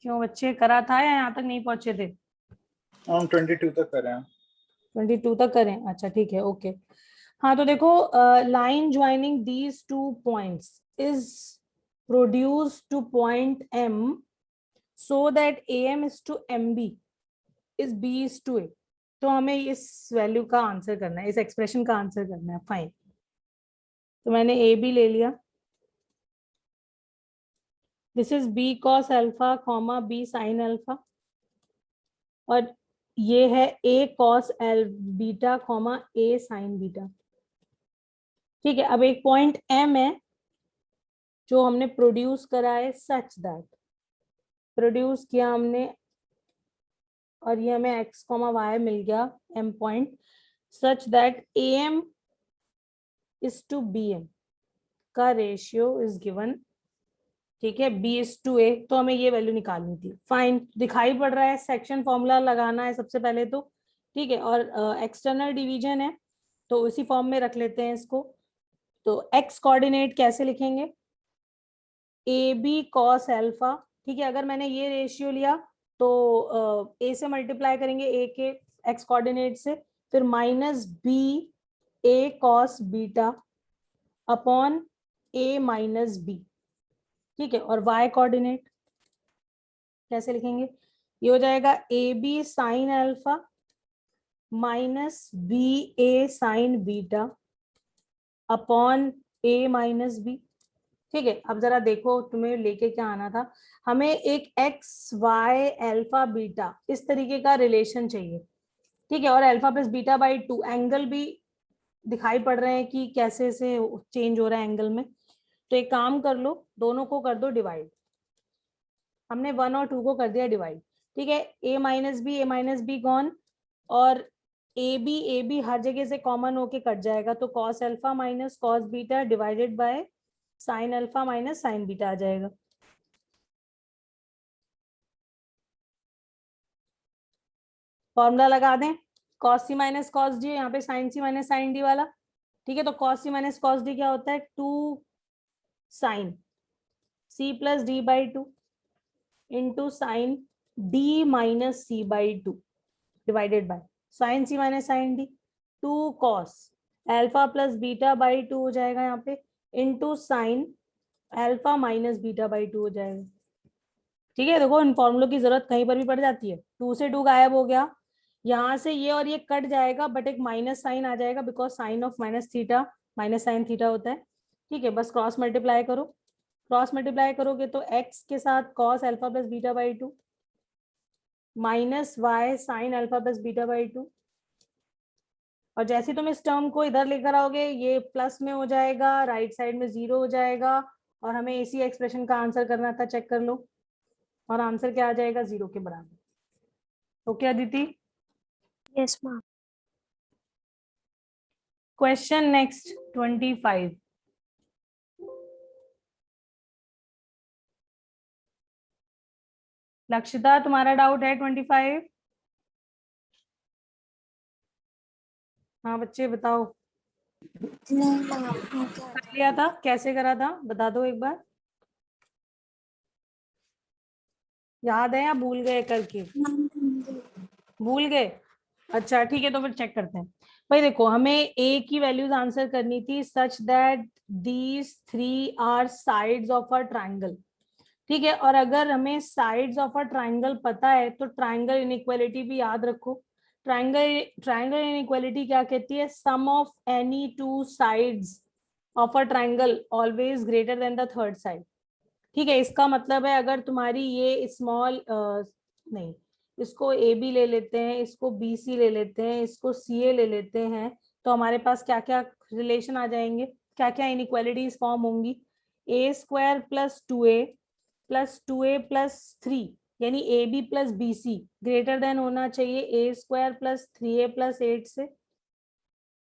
क्यों बच्चे, करा था या यहाँ तक नहीं पहुंचे थे? हम 22 तक कर रहे हैं। 22 तक करें, अच्छा ठीक है, ओके। हाँ तो देखो, line joining these two points is produce two point M so that AM is to MB is B is to A। तो हमें इस वैल्यू का आंसर करना है, इस एक्सप्रेशन का आंसर करना है। फाइन, तो मैंने AB ले लिया। This is B cos alpha comma B sin alpha, और ये है A cos beta comma A sin beta. ठीक है, अब एक पॉइंट M है जो हमने प्रोड्यूस करा है, सच दैट प्रोड्यूस किया हमने, और ये हमें x, y मिल गया M point, such that AM is to BM का रेशियो इज गिवन। ठीक है, B is to A, तो हमें ये वैल्यू निकालनी थी। फाइन, दिखाई पड़ रहा है, सेक्शन फॉर्मूला लगाना है सबसे पहले तो। ठीक है, और एक्सटर्नल डिवीजन है तो उसी फॉर्म में रख लेते हैं इसको। तो x कोऑर्डिनेट कैसे लिखेंगे? AB cos alpha. ठीक है, अगर मैंने ये रेशियो लिया तो A से मल्टीप्लाई करेंगे A के x कोऑर्डिनेट से, फिर minus B A cos beta upon A minus B। ठीक है, और y कोऑर्डिनेट कैसे लिखेंगे? ये हो जाएगा AB sin alpha minus BA sin beta upon A minus B। ठीक है, अब जरा देखो तुम्हें लेके क्या आना था, हमें एक x y अल्फा बीटा इस तरीके का रिलेशन चाहिए। ठीक है, और alpha plus beta by 2, angle भी दिखाई पड़ रहे हैं कि कैसे से चेंज हो रहा है एंगल में। तो एक काम कर लो, दोनों को कर दो डिवाइड। हमने 1 और 2 को कर दिया डिवाइड। ठीक है, a माइनस बी गॉन, और ए बी हर जगह से कॉमन होके कट जाएगा, तो cos alpha minus cos beta divided by sine alpha minus sine beta आ जाएगा। फॉर्मूला लगा दें, cos C minus cos D, यहाँ पे sine C minus sine D वाला। ठीक है, तो cos C minus cos D क्या होता है? 2 sine C plus D by 2 into sine D minus C by 2 divided by sine C minus sine D, 2 cos alpha plus beta by 2 हो जाएगा यहाँ पे, into sine alpha minus beta by 2 हो जाएगा। ठीक है, देखो इन फॉर्मूलों की जरूरत कहीं पर भी पड़ जाती है। 2 से 2 गायब हो गया, यहाँ से ये और ये कट जाएगा, बट एक माइनस साइन आ जाएगा because sine of minus theta minus sine theta होता है। ठीक है, बस क्रॉस मल्टीप्लाई करो, क्रॉस मल्टीप्लाई करोगे तो x के साथ cos alpha plus beta by 2 minus Y sine alpha plus beta by 2, और जैसे तुम इस टर्म को इधर लेकर आओगे ये प्लस में हो जाएगा, राइट साइड में 0 हो जाएगा, और हमें इसी एक्सप्रेशन का आंसर करना था, चेक कर लो, और आंसर क्या आ जाएगा 0 के बराबर। Okay Aditi, yes ma'am. Question next 25। Lakshita तुम्हारा डाउट है 25? हाँ बच्चे बताओ, कर लिया था, कैसे करा था बता दो एक बार, याद है या भूल गए करके? भूल गए? अच्छा ठीक है, तो फिर चेक करते हैं। भाई देखो, हमें ए की वैल्यूज आंसर करनी थी such that these 3 are sides of a triangle. ठीक है, और अगर हमें साइड्स ऑफ अ ट्राइंगल पता है तो ट्राइंगल इनइक्वालिटी भी याद रखो। ट्राइंगल इनइक्वालिटी क्या कहती है? Sum of any two sides of a triangle always greater than the third side. ठीक है, इसका मतलब है अगर तुम्हारी ये स्मॉल नहीं, इसको ए बी ले लेते हैं, इसको बी सी ले लेते हैं, इसको सी ए ले लेते हैं, तो हमारे पास क्या क्या रिलेशन आ जाएंगे, क्या क्या इनइक्वालिटीज फॉर्म होंगी? A square plus 2a plus 2a plus 3, यानी a b plus b c greater than होना चाहिए a square plus 3a plus 8 से,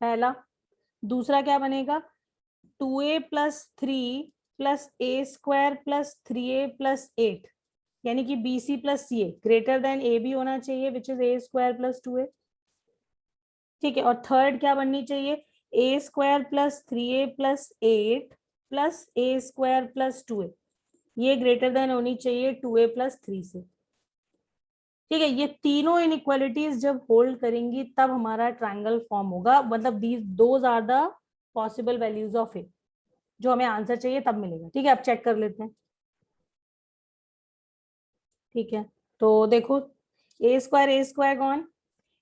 पहला। दूसरा क्या बनेगा? 2a plus 3 plus a square plus 3a plus 8, यानी कि b c plus c a greater than a b होना चाहिए which is a square plus 2a। ठीक है, और थर्ड क्या बननी चाहिए? A square plus 3a plus 8 plus a square plus 2a, ये ग्रेटर देन होनी चाहिए 2a प्लस 3 से। ठीक है, ये तीनों इनइक्वालिटीज जब होल्ड करेंगी तब हमारा ट्रायंगल फॉर्म होगा, मतलब these those are the possible values of a, जो हमें आंसर चाहिए तब मिलेगा। ठीक है, अब चेक कर लेते हैं। ठीक है, तो देखो ए स्क्वायर कौन,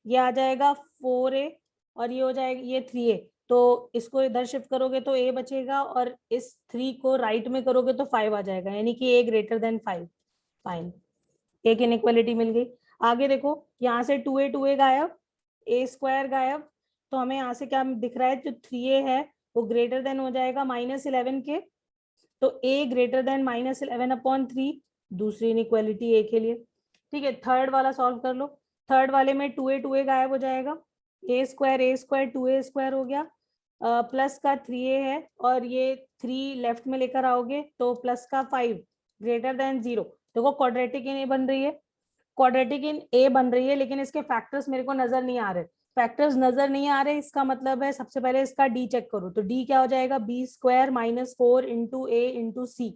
ये आ जाएगा 4a, और ये हो जाएगा ये 3a, तो इसको इधर शिफ्ट करोगे तो a बचेगा, और इस 3 को राइट में करोगे तो 5 आ जाएगा, यानी कि a ग्रेटर देन 5। फाइन, एक इनइक्वालिटी मिल गई। आगे देखो, यहाँ से 2a गायब, a स्क्वायर गायब, तो हमें यहाँ से क्या दिख रहा है? जो 3a है वो ग्रेटर देन हो जाएगा -11 के, तो a ग्रेटर देन -11/3, दूसरी इनइक्वालिटी a के लिए। ठीक है, थर्ड वाला सॉल्व कर लो। थर्ड वाले में 2a गायब हो जाएगा, a स्क्वायर 2a स्क्वायर हो गया, प्लस का 3a है, और ये 3 लेफ्ट में लेकर आओगे तो प्लस का 5 ग्रेटर देन 0। देखो क्वाड्रेटिक इन ए बन रही है, क्वाड्रेटिक इन ए बन रही है, लेकिन इसके फैक्टर्स मेरे को नजर नहीं आ रहे। फैक्टर्स नजर नहीं आ रहे, इसका मतलब है सबसे पहले इसका डी चेक करो, तो डी क्या हो जाएगा? B square -4 into A into C,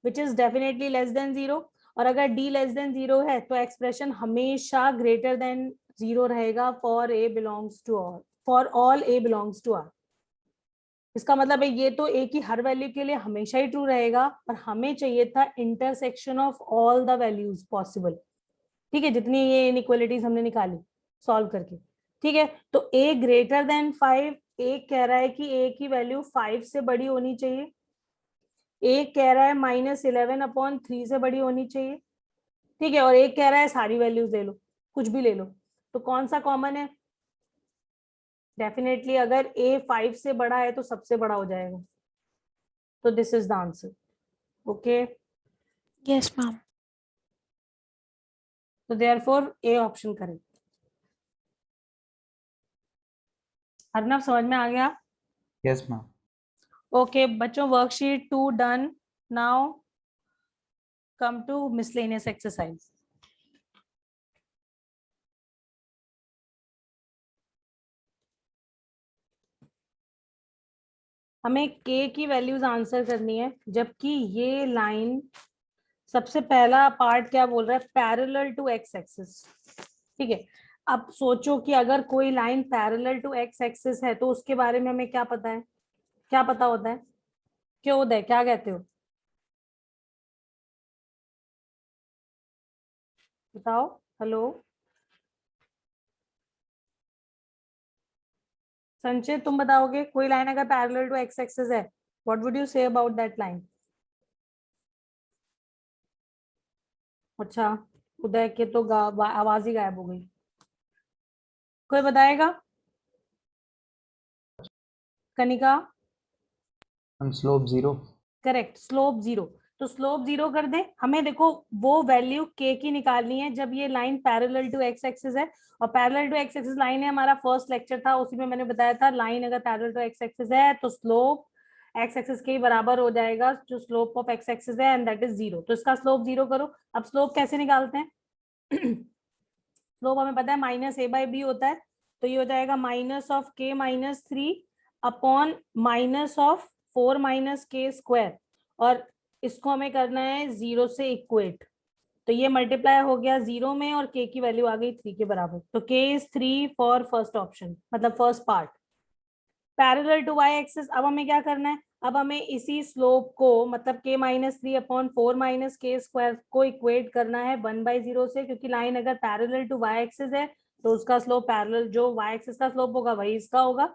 which is definitely less than 0, और अगर डी लेस देन 0 है तो एक्सप्रेशन हमेशा ग्रेटर देन 0 रहेगा for A belongs to all, for all A belongs to R. इसका मतलब है ये तो ए की हर वैल्यू के लिए हमेशा ही ट्रू रहेगा, और हमें चाहिए था intersection of all the values possible. ठीक है, जितनी ये इनइक्वालिटीज हमने निकाली सॉल्व करके। ठीक है, तो a ग्रेटर देन 5, एक कह रहा है कि a की वैल्यू 5 से बड़ी होनी चाहिए, एक कह रहा है -11/3 से बड़ी होनी चाहिए। ठीक है, और एक कह रहा है सारी वैल्यूज ले लो, कुछ भी ले लो, तो कौन सा कॉमन है? डेफिनेटली अगर a 5 से बड़ा है तो सबसे बड़ा हो जाएगा, तो this is the answer. Okay, yes ma'am. तो therefore a option correct. Arnav समझ में आ गया? Yes, ma'am. ओके बच्चों, worksheet 2 done. Now come to miscellaneous exercise. हमें k की वैल्यूज आंसर करनी है, जबकि ये लाइन सबसे पहला पार्ट क्या बोल रहा है? Parallel to X axis. ठीक है, अब सोचो कि अगर कोई line parallel to X axis है तो उसके बारे में हमें क्या पता है? क्या पता होता है? क्यों होता है, क्या कहते हो? बताओ। हेलो संचित, तुम बताओगे कोई लाइन अगर पैरेलल टू एक्स एक्सिस है, what would you say about that line? अच्छा, उदय के तो आवाज ही गायब हो गई। कोई बताएगा? कनिका? हम स्लोप 0। Correct, slope 0। तो स्लोप 0 कर दे हमें। देखो वो वैल्यू k की निकालनी है जब ये line parallel to X axis है, और parallel to X axis line है, हमारा फर्स्ट लेक्चर था उसी में मैंने बताया था लाइन अगर पैरेलल टू एक्स एक्सिस है तो स्लोप एक्स एक्सिस के बराबर हो जाएगा जो स्लोप ऑफ एक्स एक्सिस है, एंड दैट इज 0। तो इसका स्लोप 0 करो। अब स्लोप कैसे निकालते हैं? स्लोप हमें पता है -a/b होता है, तो ये हो जाएगा -k-3 अपॉन -4 - k², और इसको हमें करना है 0 से इक्वेट। तो ये मल्टीप्लाई हो गया 0 में और k की वैल्यू आ गई 3 के बराबर। तो k is 3 for first option, मतलब first part. Parallel to y axis, अब हमें क्या करना है? अब हमें इसी स्लोप को मतलब k-3 अपॉन 4 - k² को इक्वेट करना है 1/0 से, क्योंकि लाइन अगर पैरेलल टू y एक्सिस है तो उसका स्लोप पैरेलल जो y एक्सिस का स्लोप होगा वही इसका होगा।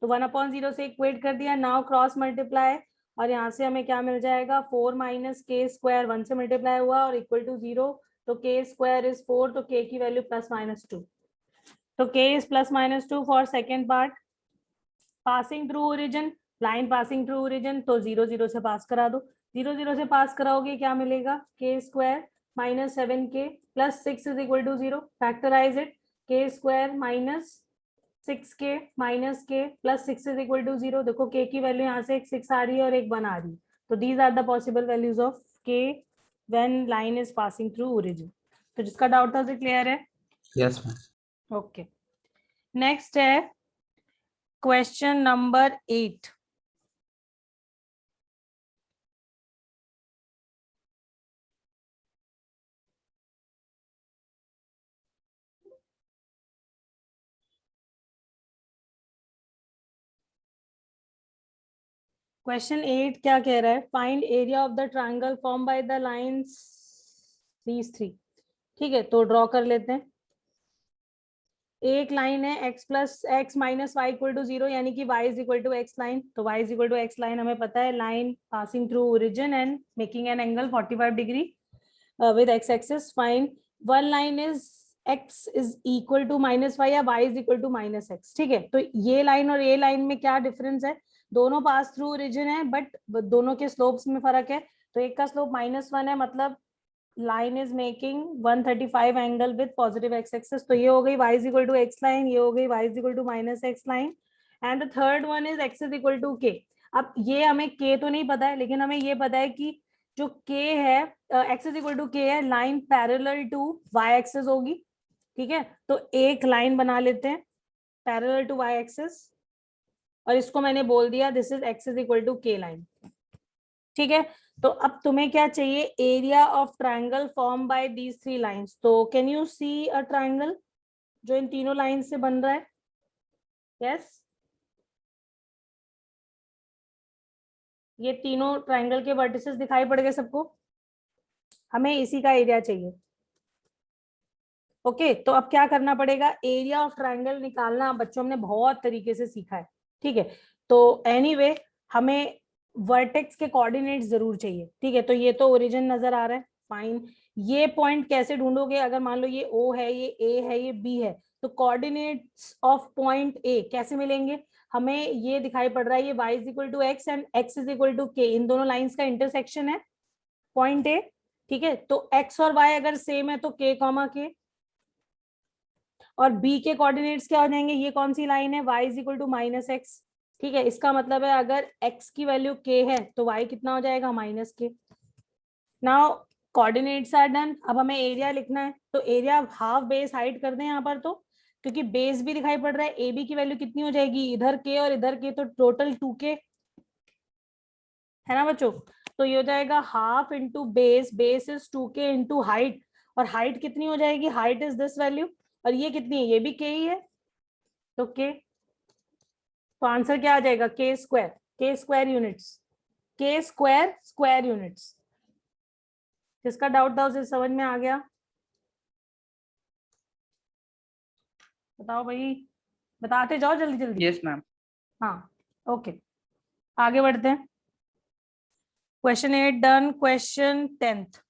तो 1/0 से इक्वेट कर दिया। नाउ क्रॉस मल्टीप्लाई, और यहाँ से हमें क्या मिल जाएगा? 4 - k², 1 से मल्टीप्लाई हुआ और इक्वल टू 0। तो k² इज 4, तो k की वैल्यू +-2। तो k is +-2 for second part. Passing through origin, line passing through origin, तो 0 0 से पास करा दो। 0 0 से पास कराओगे क्या मिलेगा? k² - 7k + 6 is equal to 0। Factorise it, k² - 6k - k + 6 is equal to 0। देखो k की वैल्यू यहाँ से एक 6 आ रही है और एक 1 आ रही है। तो these are the possible values of k when line is passing through origin. तो जिसका डाउट था उसे क्लियर है? Yes ma'am. ओके, नेक्स्ट है क्वेश्चन नंबर 8। क्वेश्चन 8 क्या कह रहा है? Find area of the triangle form by the lines these 3। ठीक है, तो ड्रॉ कर लेते हैं। एक लाइन है x + x - y = 0, यानी कि y = x लाइन। तो y = x लाइन हमें पता है, line passing through origin and making an angle 45 degree with x axis. Find one line is x is equal to -y या y is equal to -x। ठीक है, तो ये लाइन और ये लाइन में क्या डिफरेंस है? दोनों पास थ्रू ओरिजिन है, बट दोनों के स्लोप्स में फर्क है। तो एक का स्लोप -1 है, मतलब line is making 135 angle with positive x axis. तो ये हो गई y is equal to x line, ये हो गई y is equal to -x line, and the third one is x is equal to k। अब ये हमें k तो नहीं पता है, लेकिन हमें ये पता है कि जो k है, x is equal to k है, line parallel to y axis होगी। ठीक है, तो एक लाइन बना लेते हैं पैरेलल टू y एक्सिस, और इसको मैंने बोल दिया this is x is equal to k line. ठीक है, तो अब तुम्हें क्या चाहिए? Area of triangle form by these 3 lines. तो can you see a triangle जो इन तीनों लाइन से बन रहा है? यस, ये तीनों ट्राइंगल के वर्टिसेस दिखाई पड़ गए सबको? हमें इसी का एरिया चाहिए। ओके, तो अब क्या करना पड़ेगा? एरिया ऑफ ट्राइंगल निकालना बच्चों हमने बहुत तरीके से सीखा है। ठीक है, तो एनीवे हमें वर्टेक्स के कोऑर्डिनेट्स जरूर चाहिए। ठीक है, तो ये तो ओरिजिन नजर आ रहा है, फाइन। ये पॉइंट कैसे ढूंढोगे? अगर मान लो ये O है, ये A है, ये B है, तो कोऑर्डिनेट्स ऑफ पॉइंट A कैसे मिलेंगे? हमें ये दिखाई पड़ रहा है, ये y is equal to x and x is equal to k, इन दोनों लाइंस का इंटरसेक्शन है पॉइंट A। ठीक है, तो x और y अगर सेम है तो k, k, और b के कोऑर्डिनेट्स क्या हो जाएंगे? ये कौन सी लाइन है? y is equal to -x। ठीक है, इसका मतलब है अगर x की वैल्यू k है तो y कितना हो जाएगा? -k। Now coordinates are done. अब हमें एरिया लिखना है, तो एरिया हाफ बेस हाइट कर दें यहाँ पर, तो क्योंकि बेस भी दिखाई पड़ रहा है। ए बी की वैल्यू कितनी हो जाएगी? इधर k और इधर k, तो टोटल 2k है ना बच्चों? तो ये हो जाएगा half into base, base is 2k into height, और हाइट कितनी हो जाएगी? हाइट इज दिस वैल्यू, और ये कितनी है? ये भी k ही है, तो k। तो आंसर क्या आ जाएगा? k square units, k square units. जिसका डाउट था उसे समझ में आ गया? बताओ भाई, बताते जाओ जल्दी जल्दी। Yes ma'am. हाँ ओके, आगे बढ़ते हैं। Question 8 done. Question 10th।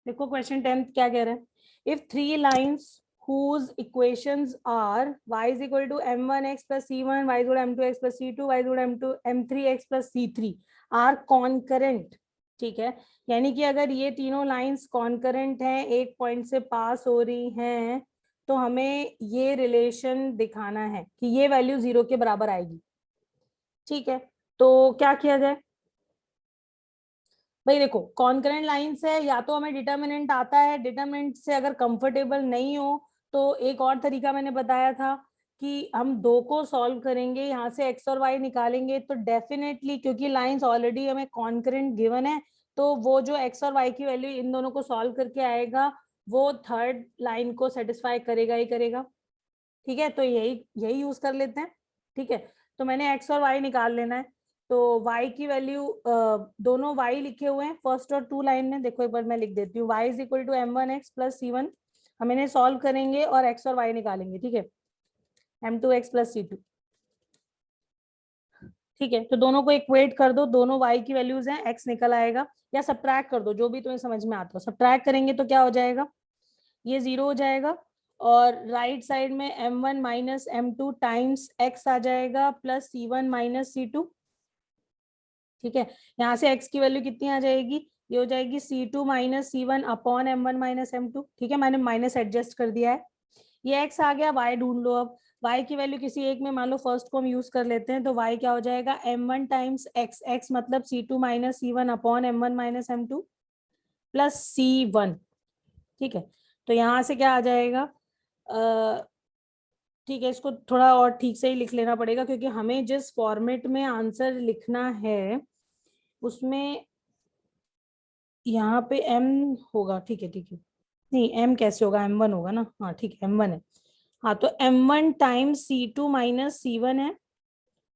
देखो क्वेश्चन 10th क्या कह रहा है। If three lines whose equations are y is equal to m1x plus c1, y is equal to m2x plus c2, y is equal to m3x plus c3 are concurrent, ठीक है, यानी कि अगर ये तीनों लाइंस कॉन्करेंट हैं, एक पॉइंट से पास हो रही हैं, तो हमें ये रिलेशन दिखाना है कि ये वैल्यू 0 के बराबर आएगी। ठीक है, तो क्या किया जाए भाई। देखो कॉन्करेंट लाइंस है, या तो हमें डिटर्मिनेंट आता है, डिटर्मिनेंट से अगर कंफर्टेबल नहीं हो तो एक और तरीका मैंने बताया था कि हम दो को सॉल्व करेंगे, यहाँ से एक्स और वाई निकालेंगे, तो डेफिनेटली क्योंकि लाइंस ऑलरेडी हमें कॉन्करेंट गिवन है, तो वो जो एक्स और वाई की वैल्यू इन दोनों को सॉल्व करके आएगा वो थर्ड लाइन को सेटिस्फाई करेगा ही करेगा। ठीक है, तो यही यही यूज कर लेते हैं। ठीक है, तो मैंने एक्स और वाई निकाल लेना है, तो y की वैल्यू दोनों y लिखे हुए हैं फर्स्ट और टू लाइन में। देखो एक बार मैं लिख देती हूँ, y is equal to m1x plus c1, हम इन्हें सॉल्व करेंगे और x और y निकालेंगे। ठीक है, m2x प्लस c2। ठीक है, तो दोनों को इक्वेट कर दो, दोनों y की वैल्यूज हैं, x निकल आएगा, या सब्ट्रैक्ट कर दो, जो भी तुम्हें समझ में आता हो। सब्ट्रैक्ट करेंगे तो क्या हो जाएगा, ये 0 हो जाएगा, और राइट साइड में m1 minus m2 times x आ जाएगा प्लस c1 माइनस c2। ठीक है, यहाँ से x की वैल्यू कितनी आ जाएगी, ये हो जाएगी c2 minus c1 upon m1 minus m2। ठीक है, मैंने माइनस एडजस्ट कर दिया है, ये x आ गया। y ढूंढ लो अब, y की वैल्यू किसी एक में, मान लो फर्स्ट को हम यूज कर लेते हैं, तो y क्या हो जाएगा m1 टाइम्स x, x मतलब c2 minus c1 upon m1 minus m2 plus c1। ठीक है, तो यहाँ से क्या आ जाएगा, ठीक है, इसको थोड़ा और ठीक से ही लिख लेना पड़ेगा, क्योंकि हमें जिस फॉर्मेट में आंसर लिखना है उसमें यहाँ पे m होगा। ठीक है, ठीक है, नहीं m कैसे होगा, m1 होगा ना। हाँ ठीक है, m1 है। हाँ, तो m1 times c2 minus c1 है,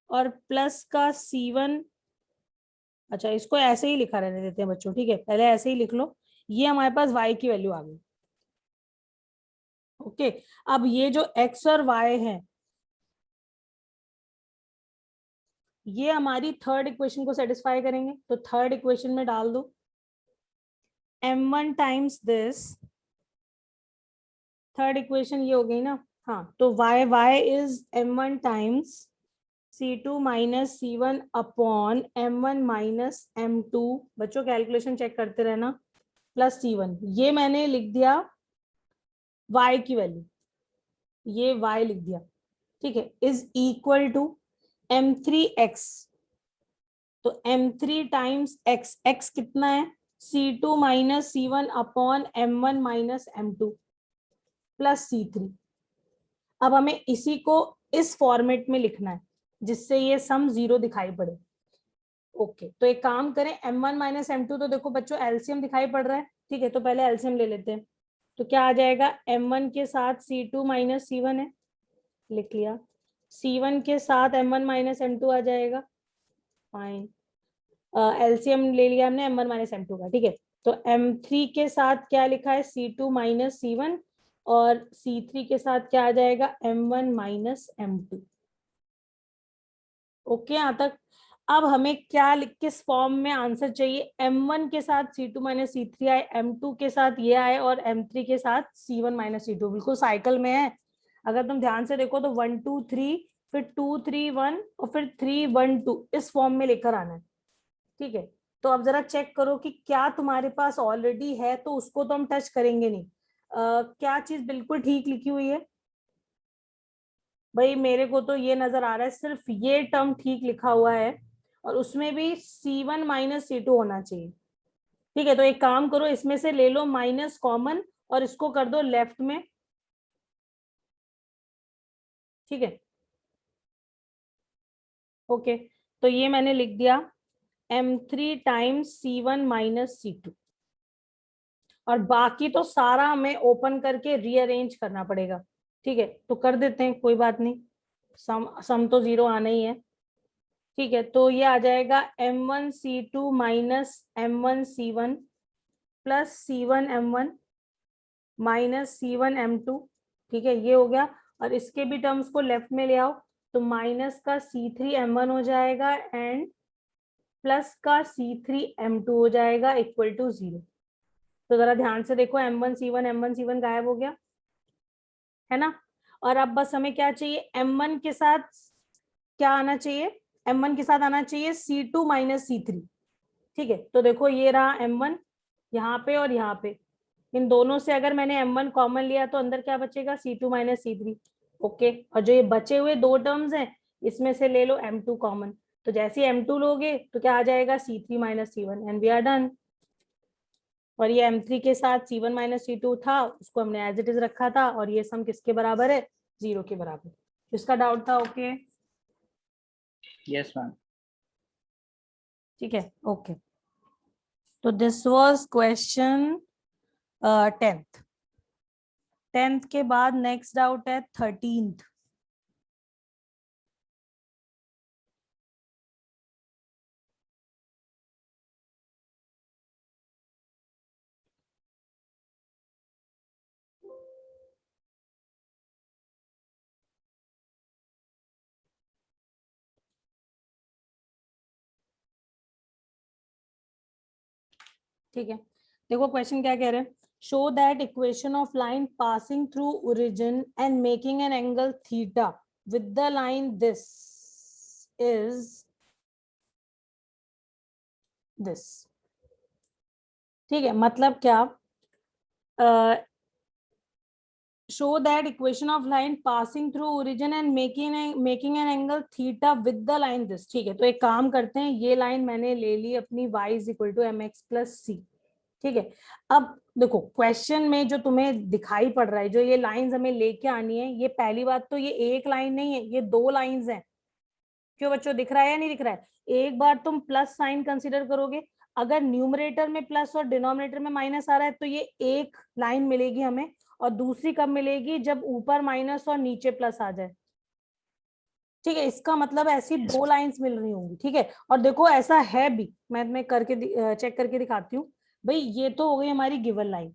और प्लस का c1। अच्छा, इसको ऐसे ही लिखा रहने देते हैं बच्चों। ठीक है, पहले ऐसे ही लिख लो, ये हमारे पास y की वैल्यू आ गई। ओके, अब ये जो x और y है, ये हमारी थर्ड इक्वेशन को सेटिस्फाई करेंगे, तो थर्ड इक्वेशन में डाल दो m1 times this, third equation ये हो गई ना। हाँ, तो y is m1 times c2 minus c1 upon m1 minus m2, बच्चों कैलकुलेशन चेक करते रहना, प्लस c1, ये मैंने लिख दिया y की वैल्यू, ये y लिख दिया। ठीक है, इज इक्वल टू m3x, तो m3 टाइम्स x, x कितना है c2 minus c1 upon m1 minus m2 plus c3। अब हमें इसी को इस फॉर्मेट में लिखना है जिससे ये सम 0 दिखाई पड़े। ओके, तो एक काम करें, m1 माइनस m2, तो देखो बच्चों एलसीएम दिखाई पड़ रहा है। ठीक है, तो पहले एलसीएम ले लेते हैं, तो क्या आ जाएगा, m1 के साथ c2 माइनस c1 है, लिख लिया, c1 के साथ m1 माइनस m2 आ जाएगा, फाइन, एलसीएम ले लिया हमने m1 माइनस m2 का। ठीक है, तो m3 के साथ क्या लिखा है, c2 माइनस c1, और c3 के साथ क्या आ जाएगा, m1 माइनस m2। ओके, यहाँ तक। अब हमें क्या किस फॉर्म में आंसर चाहिए, m1 के साथ c2 माइनस c3 आए, m2 के साथ ये आए, और m3 के साथ c1 माइनस c2, बिल्कुल साइकिल में है। अगर तुम ध्यान से देखो तो 1 2 3, फिर 2 3 1, और फिर 3 1 2, इस फॉर्म में लेकर आना है। ठीक है, तो अब जरा चेक करो कि क्या तुम्हारे पास ऑलरेडी है, तो उसको तो हम टच करेंगे नहीं। क्या चीज बिल्कुल ठीक लिखी हुई है भाई, मेरे को तो ये नजर आ रहा है सिर्फ ये टर्म ठीक लिखा हुआ है, और उसमें भी c1 माइनस c2 होना चाहिए। ठीक है, तो एक काम करो, इसमें से ले लो माइनस कॉमन और इसको कर दो लेफ्ट में। ठीक है, ओके, तो ये मैंने लिख दिया m3 times c1 minus c2, और बाकी तो सारा हमें ओपन करके रीअरेंज करना पड़ेगा। ठीक है, तो कर देते हैं, कोई बात नहीं। सम तो 0 आना ही है। ठीक है, तो ये आ जाएगा m1c2 minus m1c1 plus c1m1 minus c1m2। ठीक है, ये हो गया। और इसके भी टर्म्स को लेफ्ट में ले आओ, तो माइनस का c3m1 हो जाएगा एंड प्लस का c3m2 हो जाएगा इक्वल टू 0। तो जरा ध्यान से देखो, m1c1 गायब हो गया है ना। और अब बस हमें क्या चाहिए, m1 के साथ क्या आना चाहिए, m1 के साथ आना चाहिए c2 माइनस c3। ठीक है, तो देखो ये रहा m1 यहाँ पे और यहाँ पे, इन दोनों से अगर मैंने m1 कॉमन लिया तो अंदर क्या बचेगा, c2 माइनस c3। ओके, और जो ये बचे हुए दो टर्म्स हैं इसमें से ले लो m2 कॉमन, तो जैसे ही m2 लोगे तो क्या आ जाएगा, c3 minus c1 and we are done. और ये m3 के साथ c1 माइनस c2 था, उसको हमने एज इट इज रखा था, और ये सम किसके बराबर है, 0 के बराबर। इसका डाउट था, ओके यस मैम। ठीक है, ओके। तो दिस वाज क्वेश्चन 10th के बाद नेक्स्ट डाउट है 13th। ठीक है, देखो क्वेश्चन क्या कह रहे हैं, show that equation of line passing through origin and making an angle theta with the line this is this. ठीक है, मतलब क्या, show that equation of line passing through origin and making an angle theta with the line this। ठीक है, तो एक काम करते हैं, ये लाइन मैंने ले ली अपनी y is equal to mx plus c। ठीक है, अब देखो क्वेश्चन में जो तुम्हें दिखाई पड़ रहा है, जो ये लाइंस हमें लेके आनी है, ये पहली बात तो ये एक लाइन नहीं है, ये दो लाइंस हैं। क्यों बच्चों, दिख रहा है या नहीं दिख रहा है। एक बार तुम प्लस साइन कंसीडर करोगे, अगर न्यूमरेटर में प्लस और डिनोमिनेटर में माइनस आ रहा है तो ये एक लाइन मिलेगी हमें, और दूसरी कब मिलेगी, जब ऊपर माइनस और नीचे प्लस आ जाए। ठीक है, इसका मतलब ऐसी दो लाइंस मिल रही होंगी। ठीक है, और देखो ऐसा है भी, मैं करके चेक करके दिखाती हूँ। भाई ये तो हो गई हमारी गिवन लाइन।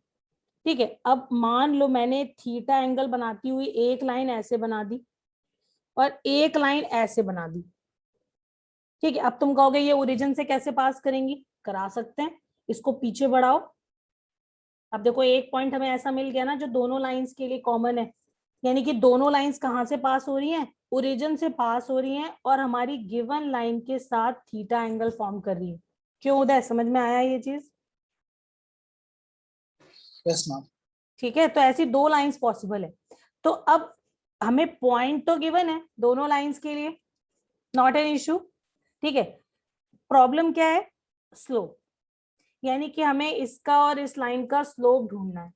ठीक है, अब मान लो मैंने थीटा एंगल बनाती हुई एक लाइन ऐसे बना दी और एक लाइन ऐसे बना दी। ठीक है, अब तुम कहोगे ये ओरिजिन से कैसे पास करेंगी, करा सकते हैं, इसको पीछे बढ़ाओ। अब देखो एक पॉइंट हमें ऐसा मिल गया ना जो दोनों लाइंस के लिए कॉमन है, यानी कि दोनों लाइंस कहाँ से पास हो रही हैं, ओरिजिन से पास हो रही हैं, और हमारी गिवन लाइन के साथ थीटा एंगल फॉर्म कर रही है। क्यों उदय, समझ में आया ये चीज। Yes ma'am. ठीक है, तो ऐसी दो लाइंस पॉसिबल है। तो अब हमें पॉइंट तो गिवन है दोनों लाइंस के लिए, नॉट एन इशू। ठीक है, प्रॉब्लम क्या है, स्लोप, यानी कि हमें इसका और इस लाइन का स्लोप ढूंढना है।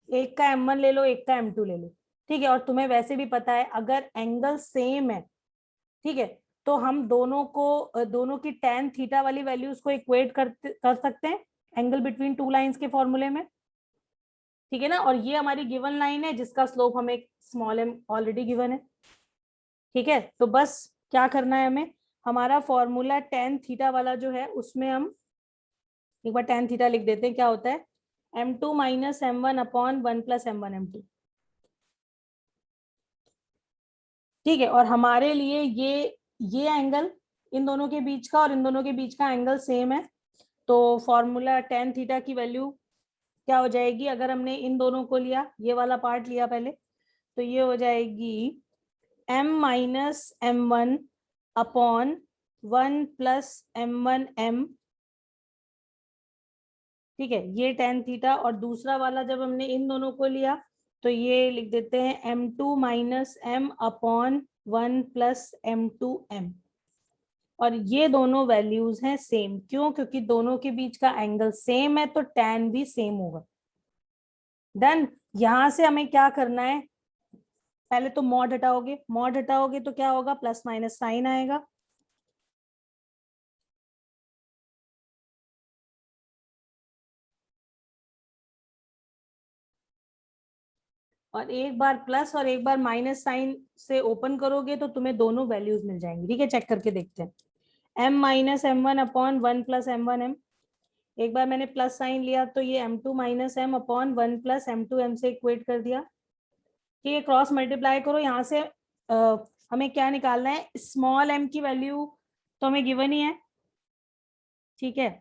एक का m1 ले लो, एक का m2 ले लो। ठीक है, और तुम्हें वैसे भी पता है अगर एंगल सेम है, ठीक है, तो हम दोनों की tan थीटा वाली वैल्यूज को इक्वेट कर सकते हैं एंगल बिटवीन टू लाइंस के फॉर्मूले में। ठीक है ना, और ये हमारी गिवन लाइन है जिसका स्लोप हमें स्मॉल m ऑलरेडी गिवन है। ठीक है, तो बस क्या करना है हमें, हमारा फॉर्मूला tan थीटा वाला जो है उसमें हम एक बार tan थीटा लिख देते हैं, क्या होता है m2 minus m1 upon 1 plus m1 m2। ठीक है, और हमारे लिए ये एंगल इन दोनों के बीच का और इन दोनों के बीच का एंगल सेम है, तो फॉर्मूला tan थीटा की वैल्यू क्या हो जाएगी, अगर हमने इन दोनों को लिया, ये वाला पार्ट लिया पहले, तो ये हो जाएगी m minus m1 upon 1 plus m1 m। ठीक है, ये tan थीटा, और दूसरा वाला जब हमने इन दोनों को लिया तो ये लिख देते हैं m2 minus m upon 1 plus m2 m। और ये दोनों वैल्यूज हैं सेम, क्यों, क्योंकि दोनों के बीच का एंगल सेम है, तो tan भी सेम होगा। डन। यहां से हमें क्या करना है, पहले तो मॉड हटाओगे तो क्या होगा, प्लस माइनस साइन आएगा। और एक बार प्लस और एक बार माइनस साइन से ओपन करोगे तो तुम्हें दोनों वैल्यूज मिल जाएंगी। ठीक है, चेक करके देखते हैं। m minus M one upon one plus M one M, एक बार मैंने प्लस साइन लिया तो ये m2 minus M upon one plus M two M से इक्वेट कर दिया। ठीक है, क्रॉस मल्टीप्लाई करो, यहाँ से हमें क्या निकालना है, स्मॉल m की वैल्यू तो हमें गिवन ही है। ठीक है,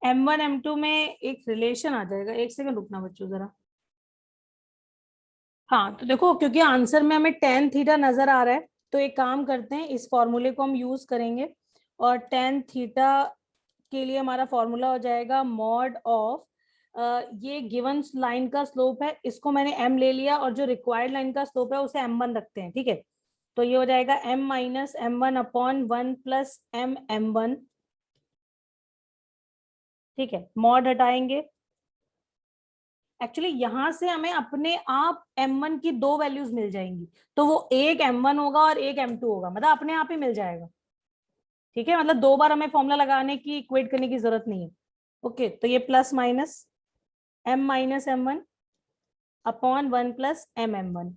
m1 m2 में एक रिलेशन आ जाएगा। एक सेकंड रुकना बच्चों जरा। हाँ तो देखो, क्योंकि आंसर में हमें टेन थीटा नजर आ रहा है तो एक काम करते हैं, इस फॉर्मूले को हम यूज करेंगे और टेन थीटा के लिए हमारा फॉर्मूला हो जाएगा मॉड ऑफ, ये गिवन लाइन का स्लोप है, इसको मैंने m ले लिया और जो रिक्वायर्ड लाइन का स्लोप है उसे m1 रखते हैं। ठीक है, तो ये हो जाएगा m minus M one upon one plus M one. ठीक है, मॉड हटाएंगे, एक्चुअली यहां से हमें अपने आप m1 की दो वैल्यूज मिल जाएंगी, तो वो एक m1 होगा और एक m2 होगा, मतलब अपने आप ही मिल जाएगा। ठीक है, मतलब दो बार हमें फॉर्मूला लगाने की, इक्वेट करने की जरूरत नहीं है। ओके, तो ये plus minus m minus M one upon one plus M one.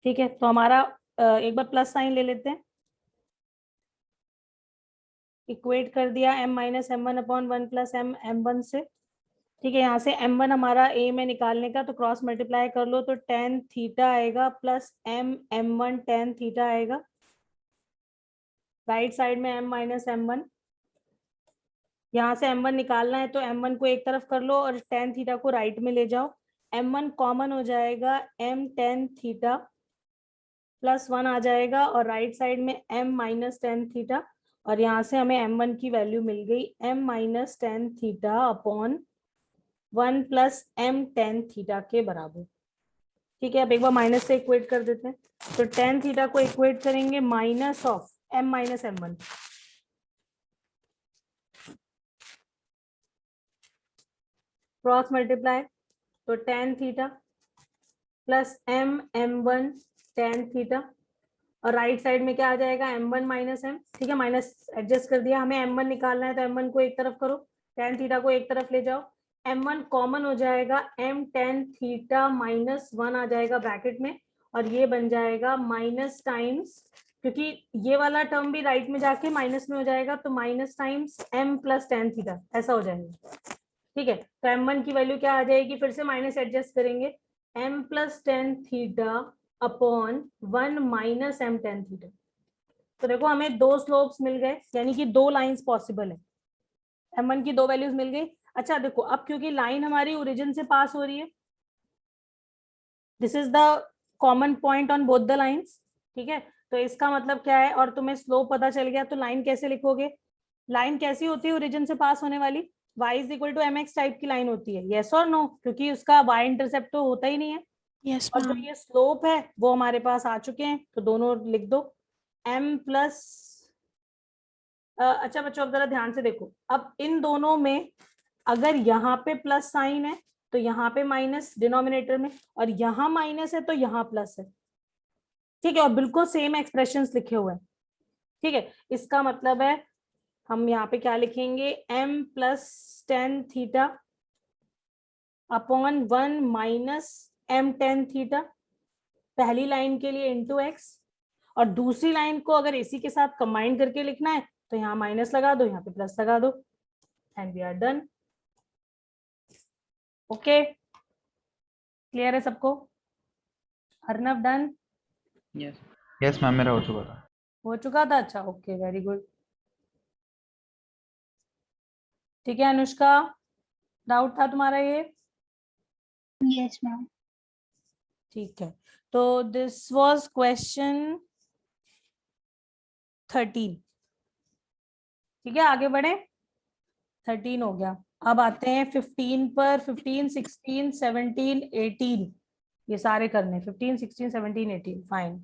ठीक है, तो हमारा एक बार प्लस साइन ले लेते हैं, इक्वेट कर दिया m minus M one upon one plus M one से। ठीक है, यहाँ से m1 हमारा a में निकालने का, तो क्रॉस मल्टीप्लाई कर लो तो टेन थीटा आएगा प्लस m1 टेन थीटा आएगा। राइट साइड में m माइनस एम वन, यहाँ से m1 निकालना है तो m1 को एक तरफ कर लो और टेन थीटा को राइट में ले जाओ। m1 कॉमन हो जाएगा, m tan theta plus one आ जाएगा और राइट साइड में m माइनस टेन थीटा, और यहाँ से हमें m1 की वैल्यू मिल गई m minus tan theta upon one plus M tan theta के बराबर। ठीक है, अब एक बार माइनस से इक्वेट कर देते हैं, तो टेन थीटा को इक्वेट करेंगे minus of m minus M one, cross multiply, तो tan theta plus M one tan theta, और राइट साइड में क्या आ जाएगा, m1 माइनस एम। ठीक है, माइनस एडजस्ट कर दिया, हमें m1 निकालना है तो m1 को एक तरफ करो, टेन थीटा को एक तरफ ले जाओ, m1 कॉमन हो जाएगा, m tan theta minus one आ जाएगा ब्रैकेट में, और ये बन जाएगा माइनस टाइम्स, क्योंकि ये वाला टर्म भी राइट में जाके माइनस में हो जाएगा, तो minus times m plus tan theta ऐसा हो जाएगा। ठीक है, तो m1 की वैल्यू क्या आ जाएगी, फिर से माइनस एडजस्ट करेंगे, m plus tan theta upon one minus M tan theta. तो देखो हमें दो स्लोप्स मिल गए, यानी कि दो लाइंस पॉसिबल है, m1 की दो वैल्यूज मिल गई। अच्छा देखो, अब क्योंकि लाइन हमारी ओरिजिन से पास हो रही है, this is the common point on both the lines. ठीक है, तो इसका मतलब क्या है, और तुम्हें स्लोप पता चल गया, तो लाइन कैसे लिखोगे, लाइन कैसी होती है ओरिजिन से पास होने वाली, y is equal to M X type की लाइन होती है, यस और नो, क्योंकि उसका y इंटरसेप्ट तो होता ही नहीं है। Yes, और जो ma'am. ये स्लोप है वो हमारे पास आ चुके हैं, तो दोनों लिख दो m प्लस, अच्छा बच्चों अब जरा ध्यान से देखो, अब इन दोनों में अगर यहाँ पे प्लस साइन है तो यहाँ पे माइनस डिनोमिनेटर में, और यहाँ माइनस है तो यहाँ प्लस है। ठीक है, और बिल्कुल सेम एक्सप्रेशंस लिखे हुए हैं। ठीक है, इसका मतलब है हम यहाँ पे क्या लिखेंगे, m plus tan theta upon one minus M tan theta पहली लाइन के लिए इंटू एक्स, और दूसरी लाइन को अगर इसी के साथ कंबाइन करके लिखना है तो यहाँ माइनस लगा दो, यहाँ पे प्लस लगा दो, and we are done. Okay, clear है सबको, Arnav done, Yes. Yes ma'am, मेरा हो चुका था। हो चुका था, अच्छा ओके वेरी गुड। ठीक है अनुष्का, डाउट था तुम्हारा ये, Yes, ma'am. ठीक है, तो दिस वाज क्वेश्चन 13। ठीक है, आगे बढ़े, 13 हो गया, अब आते हैं 15 पर, 15 16 17 18, ये सारे करने, 15 16 17 18, फाइन।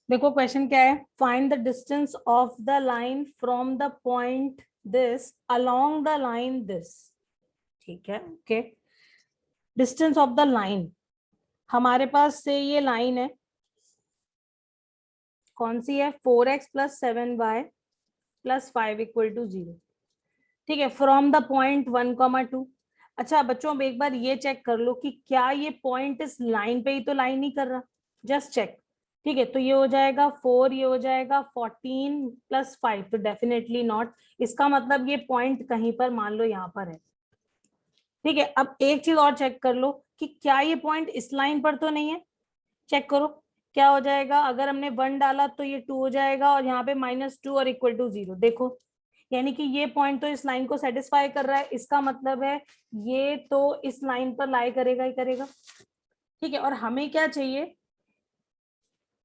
देखो क्वेश्चन क्या है, find the distance of the line from the point this along the line this. ठीक है, okay. Distance of the line, हमारे पास से ये लाइन है, कौन सी है, 4x plus 7y plus 5 equal to 0। ठीक है, फ्रॉम द पॉइंट 1,2। अच्छा बच्चों, अब एक बार ये चेक कर लो कि क्या ये पॉइंट इस लाइन पे ही तो लाइन नहीं कर रहा, जस्ट चेक। ठीक है, तो ये हो जाएगा 4, ये हो जाएगा 14 प्लस 5, तो डेफिनेटली नॉट। इसका मतलब ये पॉइंट कहीं पर मान लो यहाँ पर है। ठीक है, अब एक चीज और चेक कर लो कि क्या ये पॉइंट इस लाइन पर तो नहीं है। चेक करो क्या हो जाएगा, अगर हमने 1 डाला तो ये 2 हो जाएगा, और यहाँ पे -2 और इक्वल टू 0। देखो, यानी कि ये पॉइंट तो इस लाइन को सेटिस्फाई कर रहा है, इसका मतलब है ये तो इस लाइन पर लाई करेगा ही करेगा। ठीक है, और हमें क्या चाहिए,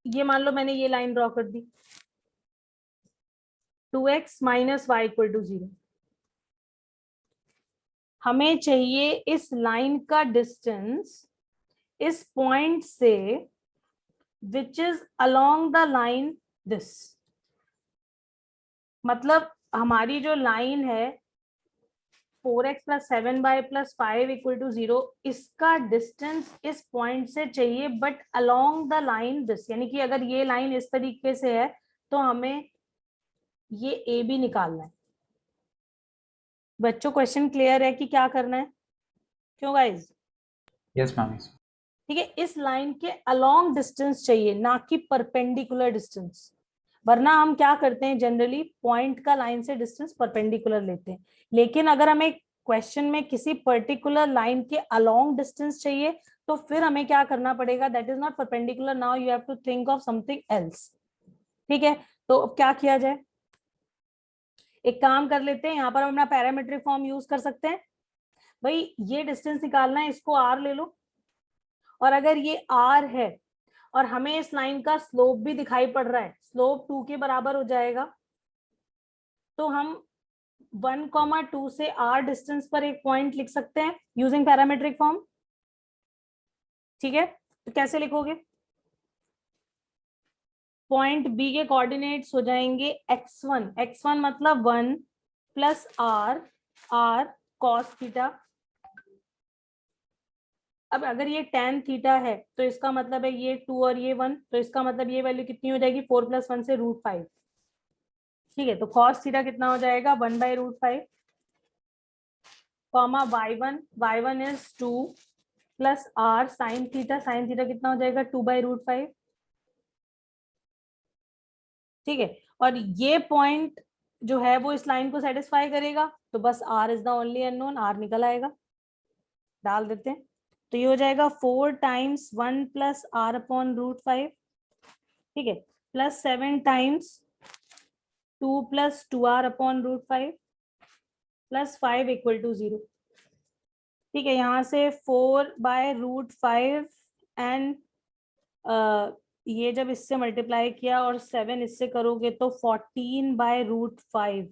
ये मान लो मैंने ये लाइन ड्रॉ कर दी, 2x minus Y equal to 0। हमें चाहिए इस लाइन का डिस्टेंस इस पॉइंट से which is along the line this. मतलब हमारी जो लाइन है 4x plus 7y plus 5 equal to 0, इसका डिस्टेंस इस पॉइंट से चाहिए, but along the line this. यानी कि अगर ये लाइन इस तरीके से है तो हमें ये ए भी निकालना है। बच्चों क्वेश्चन क्लियर है कि क्या करना है, क्यों गाइज? Yes ma'am. ठीक है, इस लाइन के अलोंग डिस्टेंस चाहिए, ना कि परपेंडिकुलर डिस्टेंस। वरना हम क्या करते हैं, जनरली पॉइंट का लाइन से डिस्टेंस परपेंडिकुलर लेते हैं। लेकिन अगर हमें क्वेश्चन में किसी पर्टिकुलर लाइन के अलोंग डिस्टेंस चाहिए तो फिर हमें क्या करना पड़ेगा, that is not perpendicular, now you have to think of something else. ठीक है, तो अब क्या किया जाए, एक काम कर लेते हैं, यहाँ पर हम अपना पैरामीट्रिक फॉर्म यूज कर सकते हैं। भाई ये डिस्टेंस निकालना है, इसको r ले लो, और अगर ये r है और हमें इस लाइन का स्लोप भी दिखाई पड़ रहा है, स्लोप 2 के बराबर हो जाएगा, तो हम 1,2 से r डिस्टेंस पर एक पॉइंट लिख सकते हैं यूजिंग पैरामीट्रिक फॉर्म। ठीक है, तो कैसे लिखोगे, पॉइंट बी के कोऑर्डिनेट्स हो जाएंगे x1, x1 मतलब 1 plus r, r cos theta. अब अगर ये tan थीटा है तो इसका मतलब है ये 2 और ये 1, तो इसका मतलब ये वैल्यू कितनी हो जाएगी, 4 + 1 से √5। ठीक है, तो cos थीटा कितना हो जाएगा, 1/√5, comma y1 is 2 plus r sin theta कितना हो जाएगा, 2/√5। ठीक है, और ये पॉइंट जो है वो इस लाइन को सेटिस्फाई करेगा, तो बस r is the only unknown, r निकल आएगा, डाल देते हैं। तो ये हो जाएगा 4 टाइम्स 1 प्लस r/√5। ठीक है, plus 7 times 2 plus 2r/√5 plus 5 equal to 0। ठीक है, यहाँ से 4/√5 एंड ये जब इससे मल्टीप्लाई किया और 7 इससे करोगे तो 14/√5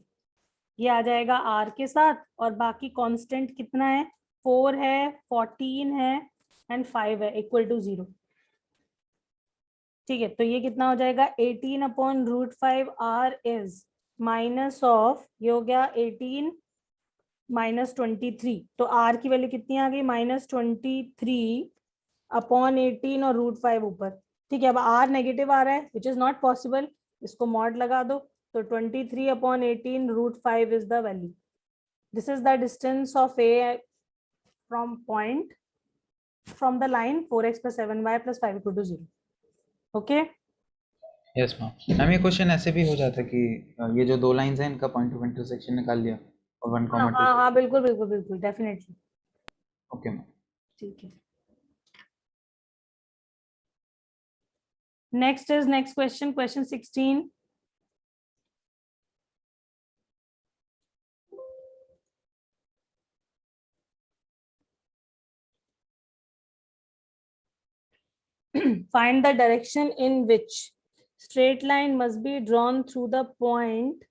ये आ जाएगा r के साथ, और बाकी कांस्टेंट कितना है, 4 है, 14 है एंड 5 है, इक्वल टू 0। ठीक है, तो ये कितना हो जाएगा, 18/√5 r इज माइनस ऑफ, ये हो गया 18 माइनस 23, तो r की वैल्यू कितनी आ गई, -23/18 और √5 ऊपर। ठीक है, अब r नेगेटिव आ रहा है विच इज नॉट पॉसिबल, इसको मॉड लगा दो, तो 23/18 √5 is the value. This is the distance of a from point from the line 4x + 7y + 5 = 0। Okay, yes ma'am. Ma'am ये क्वेश्चन ऐसे भी हो जाता है कि ये जो दो लाइंस हैं इनका पॉइंट ऑफ इंटरसेक्शन निकाल लिया और 1, हाँ 2। हाँ बिल्कुल बिल्कुल बिल्कुल, डेफिनेटली। Okay ma'am. ठीक है, next question, question 16। Find the direction in which straight line must be drawn through the point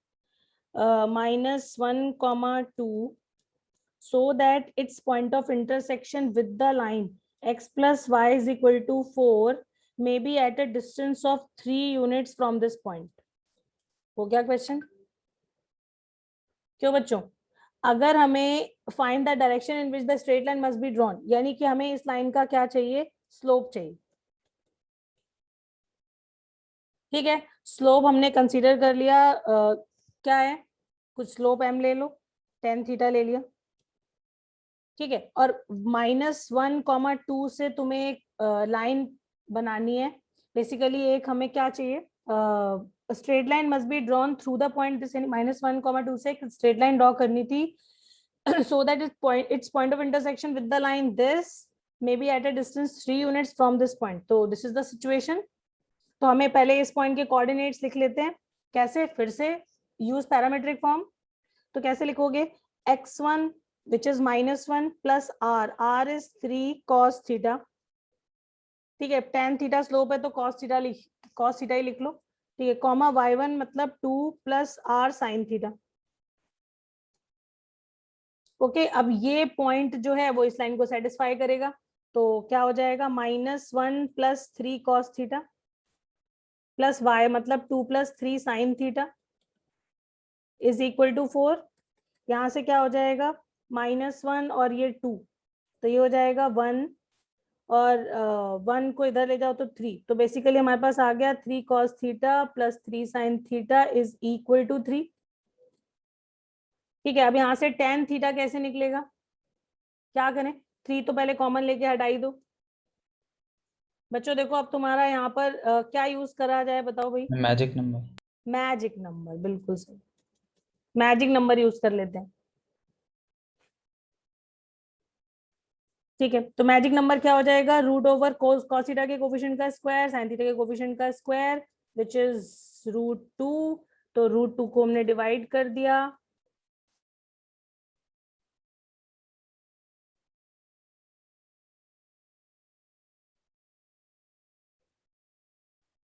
-1, 2 so that its point of intersection with the line x plus y is equal to 4 may be at a distance of 3 units from this point. हो गया क्वेश्चन? क्यों बच्चों? अगर हमें find the direction in which the straight line must be drawn, यानी कि हमें इस लाइन का क्या चाहिए? स्लोप चाहिए। ठीक है, स्लोप हमने कंसीडर कर लिया। क्या है? कुछ स्लोप m ले लो, tan थीटा ले लिया। ठीक है, और -1,2 से तुम्हें एक लाइन बनानी है। बेसिकली एक हमें क्या चाहिए? Straight line must be drawn through the point this, यानी -1,2 से एक स्ट्रेट लाइन ड्रॉ करनी थी so that its point of intersection with the line this may be at a distance 3 units from this point. तो this is the situation. तो हमें पहले इस पॉइंट के कोऑर्डिनेट्स लिख लेते हैं। कैसे? फिर से यूज पैरामेट्रिक फॉर्म। तो कैसे लिखोगे? x1 which is -1 plus r is 3 cos theta. ठीक है, tan थीटा स्लोप है तो cos थीटा ही लिख लो। ठीक है, कॉमा y1 मतलब 2 plus r sin theta. Okay, अब ये पॉइंट जो है वो इस लाइन को सेटिस्फाई करेगा। तो क्या हो जाएगा? -1 plus 3 cos theta plus y मतलब 2 plus 3 sin theta is equal to 4। यहाँ से क्या हो जाएगा? -1 और ये 2, तो ये हो जाएगा 1 और 1 को इधर ले जाओ तो 3। तो बेसिकली हमारे पास आ गया 3 cos theta plus 3 sin theta is equal to 3। ठीक है, अब यहाँ से tan थीटा कैसे निकलेगा? क्या करें? 3 तो पहले कॉमन लेके हटाई दो। बच्चों देखो, अब तुम्हारा यहाँ पर क्या यूज करा जाए बताओ भाई? Magic number. मैजिक नंबर, बिल्कुल सही, मैजिक नंबर यूज कर लेते हैं। ठीक है, तो मैजिक नंबर क्या हो जाएगा? रूट ओवर cos थीटा के कोफिशिएंट का स्क्वायर sin थीटा के कोफिशिएंट का स्क्वायर विच इज √2। तो √2 को हमने डिवाइड कर दिया।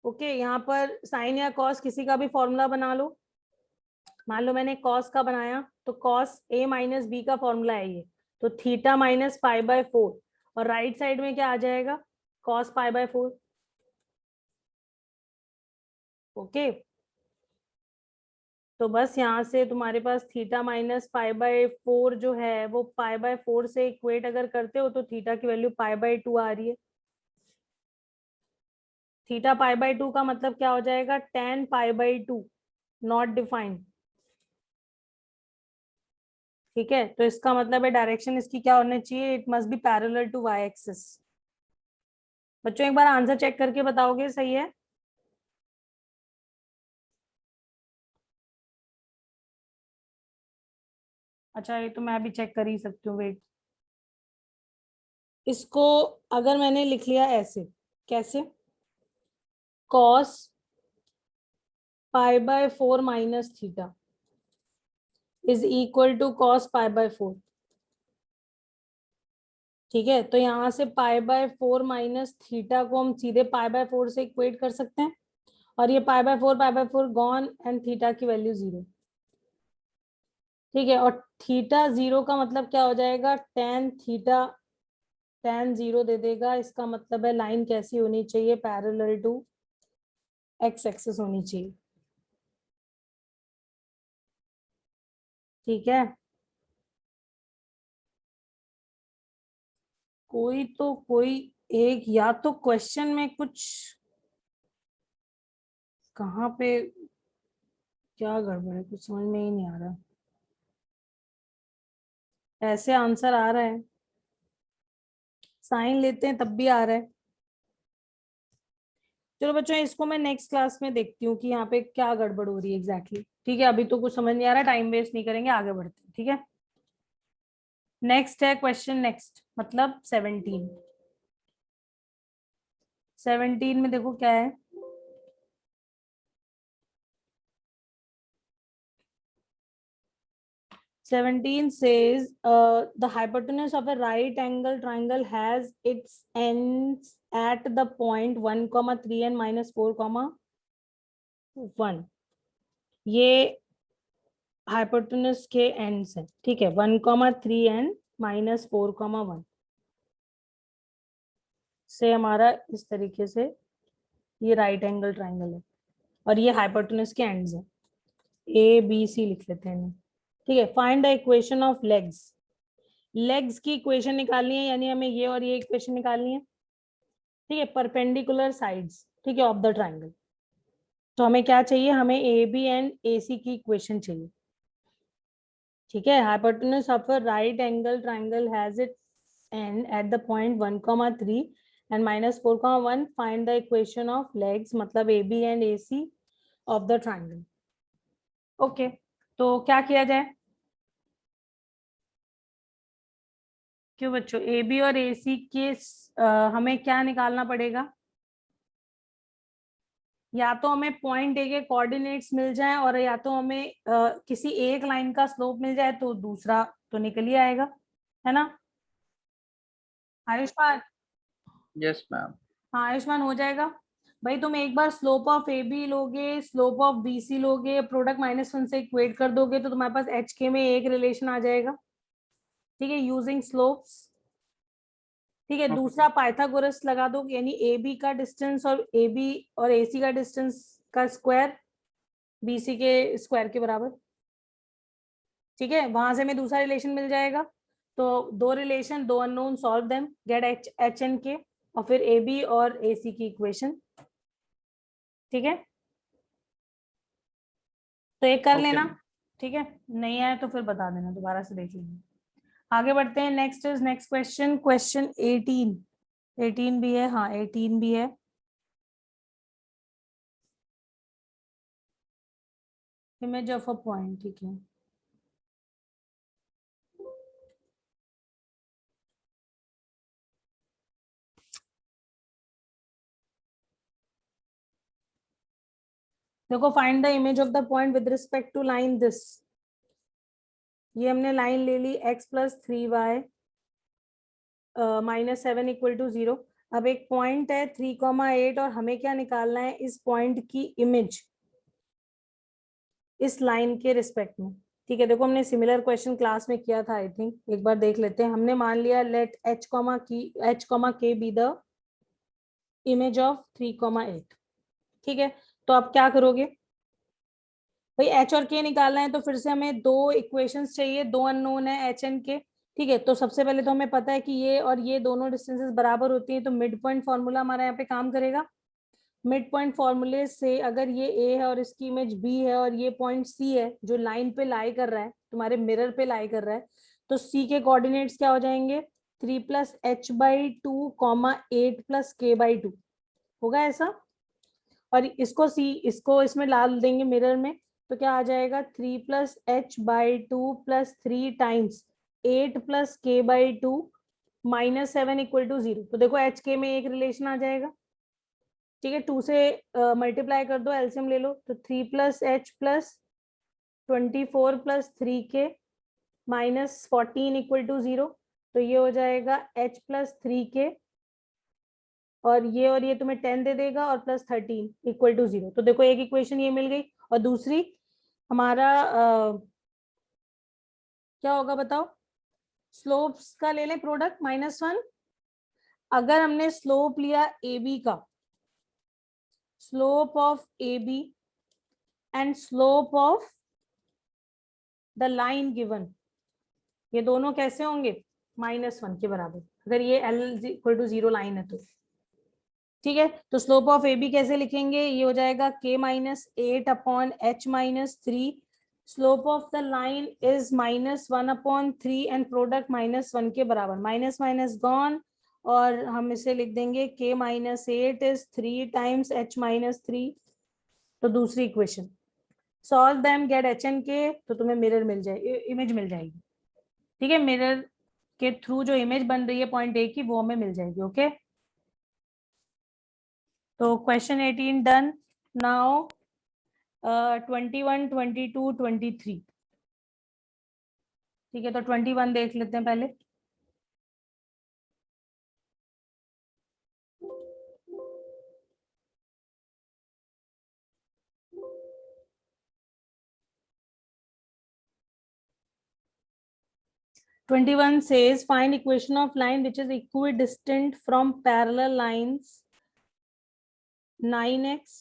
ओके, यहाँ पर साइन या कॉस किसी का भी फॉर्मूला बना लो। मान लो मैंने कॉस का बनाया तो कॉस a माइनस बी का फॉर्मूला है ये, तो थीटा माइनस π/4, और राइट साइड में क्या आ जाएगा? कॉस π/4। ओके, तो बस यहाँ से तुम्हारे पास थीटा माइनस π/4 जो है वो π/4 से इक्वेट अगर करते हो तो थीटा की वैल्यू π/2 आ रही है। थीटा π/2 का मतलब क्या हो जाएगा? tan π/2 not defined. ठीक है, तो इसका मतलब है डायरेक्शन इसकी क्या होनी चाहिए? It must be parallel to y axis. बच्चों एक बार आंसर चेक करके बताओगे सही है? अच्छा, ये तो मैं भी चेक कर ही सकती हूँ, वेट। इसको अगर मैंने लिख लिया ऐसे, कैसे? cos π/4 minus theta is equal to cos π/4। ठीक है, तो यहाँ से π/4 माइनस थीटा को हम सीधे π/4 से इक्वेट कर सकते हैं, और ये π/4 गॉन एंड थीटा की वैल्यू 0। ठीक है, और थीटा 0 का मतलब क्या हो जाएगा? tan थीटा tan 0 दे देगा। इसका मतलब है लाइन कैसी होनी चाहिए? पैरेलल टू x एक्सिस होनी चाहिए। ठीक है, कोई एक, या तो क्वेश्चन में कुछ कहाँ पे क्या गड़बड़ है, कुछ समझ में ही नहीं आ रहा। ऐसे आंसर आ रहा है, साइन लेते हैं तब भी आ रहा है। चलो बच्चों, इसको मैं नेक्स्ट क्लास में देखती हूँ कि यहाँ पे क्या गड़बड़ हो रही है एग्जैक्टली। ठीक है, अभी तो कुछ समझ नहीं आ रहा, टाइम वेस्ट नहीं करेंगे, आगे बढ़ते हैं। ठीक है, नेक्स्ट है क्वेश्चन, नेक्स्ट मतलब 17 में देखो क्या है। Seventeen says the hypotenuse of a right angle triangle has its ends at the point 1, 3 and -4, 1। ये hypotenuse के ends है। ठीक है, 1, 3 and -4, 1 से हमारा इस तरीके से ये राइट एंगल ट्राइंगल है और ये हाइपोटेन्यूज के एंड्स है, ए बी सी लिख लेते हैं इन्हें। ठीक है, find the equation of legs. Legs की इक्वेशन निकालनी है, यानी हमें ये और ये इक्वेशन निकालनी है। ठीक है, परपेंडिकुलर साइड्स, ठीक है, ऑफ द ट्राइंगल। तो हमें क्या चाहिए, हमें ए बी एंड ए सी की इक्वेशन चाहिए। ठीक है, hypotenuse of a right angle triangle has its end at the point 1,3 and -4,1, find the equation of legs, मतलब a B and a c of the triangle. Okay, तो क्या किया जाए? क्यों बच्चों, ए बी और ए सी के हमें क्या निकालना पड़ेगा? या तो हमें पॉइंट ए के कोऑर्डिनेट्स मिल जाए और या तो हमें किसी एक लाइन का स्लोप मिल जाए, तो दूसरा तो निकल ही आएगा, है ना आयुष्मान? Yes ma'am. हाँ आयुष्मान, हो जाएगा भाई। तुम एक बार स्लोप ऑफ ए बी लोगे, स्लोप ऑफ बी सी लोगे, प्रोडक्ट -1 से इक्वेट कर दोगे तो तुम्हारे पास एच के में एक रिलेशन आ जाएगा। ठीक है, यूजिंग स्लोप्स। ठीक है, दूसरा पाइथागोरस लगा दो, यानी ए बी का डिस्टेंस और ए बी और ए सी का डिस्टेंस का स्क्वायर बी सी के स्क्वायर के बराबर। ठीक है, वहां से हमें दूसरा रिलेशन मिल जाएगा। तो दो रिलेशन, दो unknown, solve them, get h and k, और फिर ए बी और ए सी की इक्वेशन। ठीक है, तो एक कर लेना। ठीक है, नहीं आया तो फिर बता देना, दोबारा से देख लेंगे। आगे बढ़ते हैं, नेक्स्ट क्वेश्चन, क्वेश्चन 18 भी है, हाँ 18 भी है। इमेज ऑफ अ पॉइंट, ठीक है। देखो, find the image of the point with respect to line this. ये हमने लाइन ले ली x + 3y -7 = 0। अब एक पॉइंट है 3,8 और हमें क्या निकालना है, इस पॉइंट की इमेज इस लाइन के रिस्पेक्ट में। ठीक है, देखो हमने सिमिलर क्वेश्चन क्लास में किया था, आई थिंक एक बार देख लेते हैं। हमने मान लिया let h, k be the image of 3,8। ठीक है, तो अब क्या करोगे भाई, h और k निकालना है तो फिर से हमें दो इक्वेशंस चाहिए, दो अननोन है h एंड k। ठीक है, तो सबसे पहले तो हमें पता है कि ये और ये दोनों डिस्टेंसेस बराबर होती हैं, तो मिड पॉइंट फॉर्मूला हमारा यहाँ पे काम करेगा। मिड पॉइंट फॉर्मूले से अगर ये a है और इसकी इमेज b है और ये पॉइंट c है जो लाइन पे लाई कर रहा है, तुम्हारे मिरर पे लाई कर रहा है, तो c के कोऑर्डिनेट्स क्या हो जाएंगे, 3 + h/2, 8 + k/2 होगा ऐसा। और इसको इसमें डाल देंगे मिरर में, तो क्या आ जाएगा, 3 + h/2 + 3 टाइम्स 8 + k/2 -7 = 0। तो देखो h k में एक रिलेशन आ जाएगा। ठीक है, 2 से मल्टीप्लाई कर दो, एलसीएम ले लो, तो 3 + h + 24 + 3k -14 = 0। तो ये हो जाएगा h + 3k और ये तुम्हें 10 दे देगा और +13 = 0। तो देखो एक इक्वेशन ये मिल गई। और दूसरी हमारा क्या होगा बताओ, स्लोप्स का ले लें प्रोडक्ट -1। अगर हमने स्लोप लिया ए बी का, slope of A B and slope of the line given, ये दोनों कैसे होंगे, -1 के बराबर, अगर ये L = 0 लाइन है तो। ठीक है, तो स्लोप ऑफ ए बी कैसे लिखेंगे, ये हो जाएगा k - 8/h - 3। Slope of the line is -1/3 and product -1 के बराबर, माइनस माइनस गॉन, और हम इसे लिख देंगे k - 8 इज 3 टाइम्स h - 3। तो दूसरी equation, solve them, get h and k, तो तुम्हें मिरर मिल जाएगी, इमेज मिल जाएगी। ठीक है, मिरर के थ्रू जो इमेज बन रही है पॉइंट ए की, वो हमें मिल जाएगी। ओके, तो क्वेश्चन 18 डन। नाउ 21, 22, 23। ठीक है, तो 21 देख लेते हैं पहले। Twenty-one says find equation of line which is equidistant from parallel lines 9x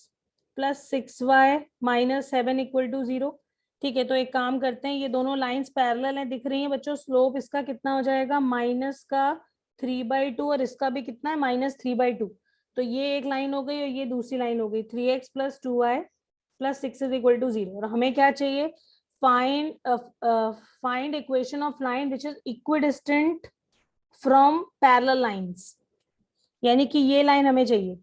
plus 6y minus 7 equal to 0। ठीक है, तो एक काम करते हैं, ये दोनों लाइंस पैरेलल हैं, दिख रही हैं बच्चों। स्लोप इसका कितना हो जाएगा, माइनस का 3/2 और इसका भी कितना है, -3/2। तो ये एक लाइन हो गई और ये दूसरी लाइन हो गई। 3x plus 2y plus 6 is equal to 0। और हमें क्या चाहिए, find equation of line which is equidistant from parallel lines, यानी कि ये लाइन हमें चाहिए।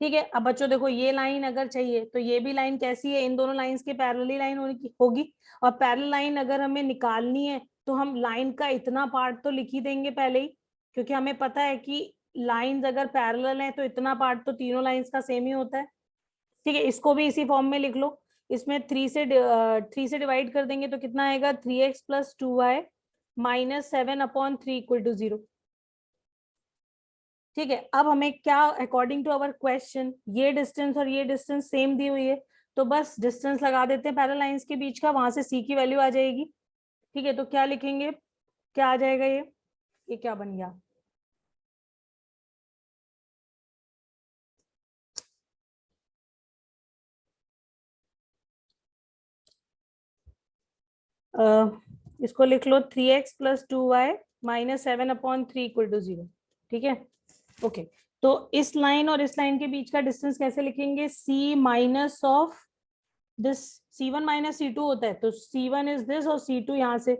ठीक है, अब बच्चों देखो, ये लाइन अगर चाहिए तो ये भी लाइन कैसी है, इन दोनों लाइंस के पैरेलल लाइन होगी। और पैरेलल लाइन अगर हमें निकालनी है तो हम लाइन का इतना पार्ट तो लिख ही देंगे पहले ही, क्योंकि हमें पता है कि लाइंस अगर पैरेलल हैं तो इतना पार्ट तो तीनों लाइंस का सेम ही होता है। ठीक है, इसको भी इसी फॉर्म में लिख लो। इसमें 3 से डिवाइड कर देंगे तो कितना आएगा, 3x plus 2y minus 7/3 equal to 0। ठीक है, अब हमें क्या, अकॉर्डिंग टू अवर क्वेश्चन, ये डिस्टेंस और ये डिस्टेंस सेम दी हुई है, तो बस डिस्टेंस लगा देते हैं पैरेलल लाइंस के बीच का, वहां से c की वैल्यू आ जाएगी। ठीक है, तो क्या लिखेंगे, क्या आ जाएगा, ये क्या बन गया, इसको लिख लो 3x plus 2y minus 7/3 equal to 0। ठीक है, ओके। तो इस लाइन और इस लाइन के बीच का डिस्टेंस कैसे लिखेंगे, c minus of this, c1 minus c2 होता है, तो c1 इज दिस और c2 यहाँ से,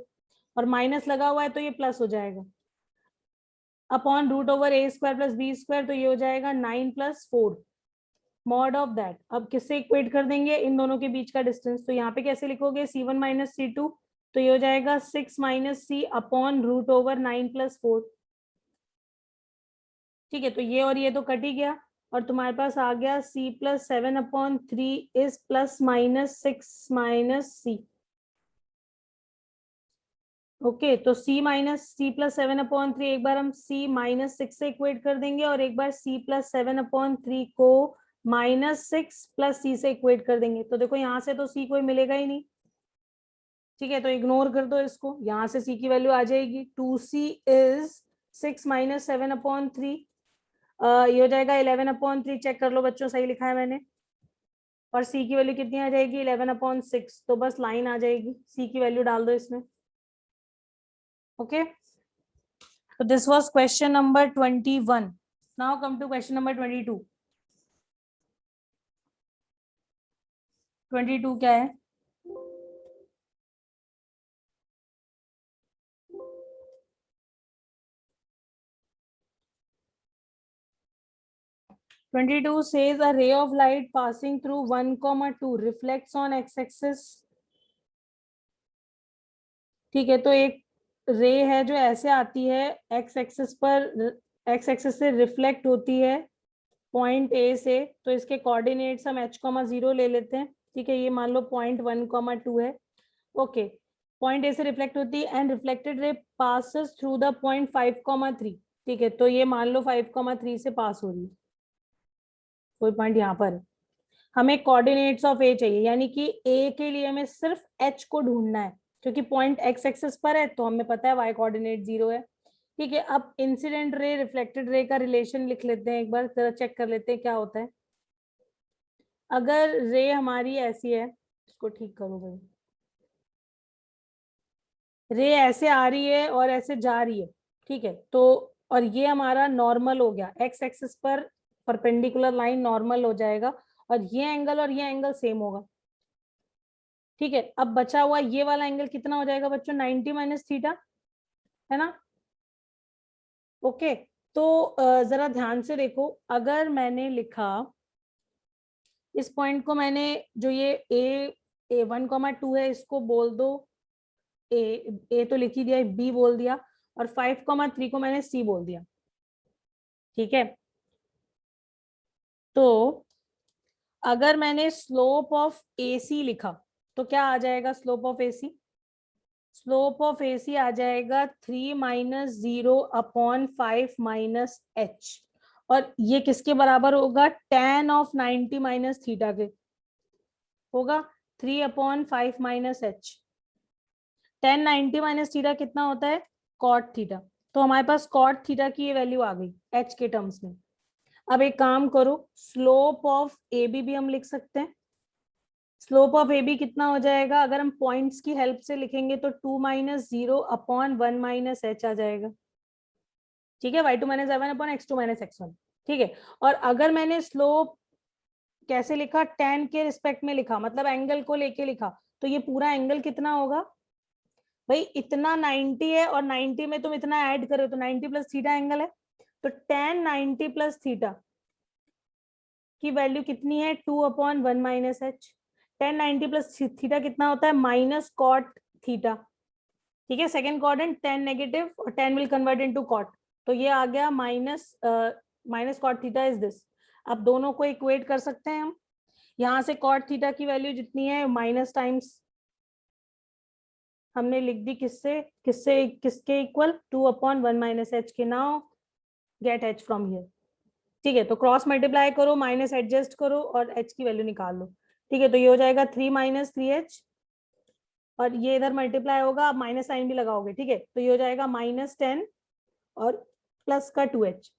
और माइनस लगा हुआ है तो ये प्लस हो जाएगा, अपॉन √a² प्लस b², तो ये हो जाएगा 9 प्लस 4 मॉड ऑफ दैट। अब किससे इक्वेट कर देंगे, इन दोनों के बीच का डिस्टेंस, तो यहाँ पे कैसे लिखोगे, c1 माइनस c2, तो ये हो जाएगा 6 माइनस c अपॉन √9 प्लस 4। ठीक है, तो ये और ये तो कट ही गया, और तुम्हारे पास आ गया c plus 7/3 is plus minus 6 minus c। Okay, तो c माइनस c प्लस 7/3, एक बार हम c माइनस 6 से इक्वेट कर देंगे और एक बार c प्लस 7/3 को -6 प्लस c से इक्वेट कर देंगे। तो देखो यहाँ से तो c कोई मिलेगा ही नहीं। ठीक है, तो इग्नोर कर दो इसको, यहाँ से c की वैल्यू आ जाएगी, 2c इज 6 माइनस 7/3, ये हो जाएगा 11/3। चेक कर लो बच्चों, सही लिखा है मैंने। और c की वैल्यू कितनी आ जाएगी, 11/6, तो बस लाइन आ जाएगी, c की वैल्यू डाल दो इसमें। Okay, so this was question number 21. Now come to question number 22. 22 क्या है, (22) says a ray of light passing through 1,2 reflects on x-axis. ठीक है, तो एक रे है जो ऐसे आती है x एक्सिस पर, x एक्सिस से रिफ्लेक्ट होती है पॉइंट ए से, तो इसके कोऑर्डिनेट्स हम h,0 ले लेते हैं। ठीक है, ये मान लो पॉइंट 1,2 है। ओके, पॉइंट ए से रिफ्लेक्ट होती है and reflected ray passes through the point 5,3। ठीक है, तो ये मान लो 5,3 से पास हो रही है, कोई पॉइंट यहाँ पर है। हमें कोऑर्डिनेट्स ऑफ ए चाहिए, यानी कि ए के लिए हमें सिर्फ h को ढूंढना है, क्योंकि पॉइंट x एक्सिस पर है तो हमें पता है y कोऑर्डिनेट 0 है। ठीक है, अब इंसिडेंट रे रिफ्लेक्टेड रे का रिलेशन लिख लेते हैं, एक बार जरा चेक कर लेते हैं क्या होता है। अगर रे हमारी ऐसी है, इसको ठीक करो भाई, रे ऐसे आ रही है और ऐसे जा रही है। ठीक है, तो और ये हमारा नॉर्मल हो गया, x एक्सिस पर परपेंडिकुलर लाइन नॉर्मल हो जाएगा, और ये एंगल सेम होगा। ठीक है, अब बचा हुआ ये वाला एंगल कितना हो जाएगा बच्चों, 90 माइनस थीटा, है ना। ओके, तो जरा ध्यान से देखो, अगर मैंने लिखा इस पॉइंट को, मैंने जो ये ए 1,2 है इसको बोल दो ए तो लिख ही दिया, बी बोल दिया, और 5,3 को मैंने सी बोल दिया। ठीक है, तो अगर मैंने स्लोप ऑफ ए सी लिखा तो क्या आ जाएगा, slope of a c, slope of a c आ जाएगा 3 माइनस 0/5 माइनस h, और ये किसके बराबर होगा, tan ऑफ 90 माइनस थीटा के होगा, 3/5 minus h। tan 90 minus theta कितना होता है, cot थीटा, तो हमारे पास cot थीटा की ये वैल्यू आ गई h के टर्म्स में। अब एक काम करो, स्लोप ऑफ ए बी भी हम लिख सकते हैं। स्लोप ऑफ ए बी कितना हो जाएगा, अगर हम पॉइंट्स की हेल्प से लिखेंगे तो 2 माइनस 0 अपॉन 1 माइनस एच आ जाएगा। ठीक है, y2 minus y1 upon x2 minus x1। ठीक है, और अगर मैंने स्लोप कैसे लिखा, tan के रिस्पेक्ट में लिखा, मतलब एंगल को लेके लिखा, तो ये पूरा एंगल कितना होगा भाई, इतना 90 है और 90 में तुम इतना ऐड करो तो 90 प्लस थीटा एंगल है, तो tan 90 प्लस थीटा की वैल्यू कितनी है, 2 upon 1 minus h. tan 90 plus theta कितना होता है, माइनस कॉट थीटा। ठीक है, सेकेंड क्वाड्रेंट tan नेगेटिव और tan will convert into cot, तो ये आ गया minus cot theta is this. अब दोनों को इक्वेट कर सकते हैं हम, यहाँ से कॉट थीटा की वैल्यू जितनी है माइनस टाइम्स हमने लिख दी, किससे किससे किसके इक्वल, 2 अपॉन 1 माइनस एच के। Now get H from here. ठीक है, तो क्रॉस मल्टीप्लाई करो, माइनस एडजस्ट करो और एच की वैल्यू निकाल लो। ठीक है, तो ये हो जाएगा 3 माइनस 3h और ये इधर मल्टीप्लाई होगा, आप माइनस साइन भी लगाओगे। ठीक है, तो ये हो जाएगा -10 और प्लस का 2h,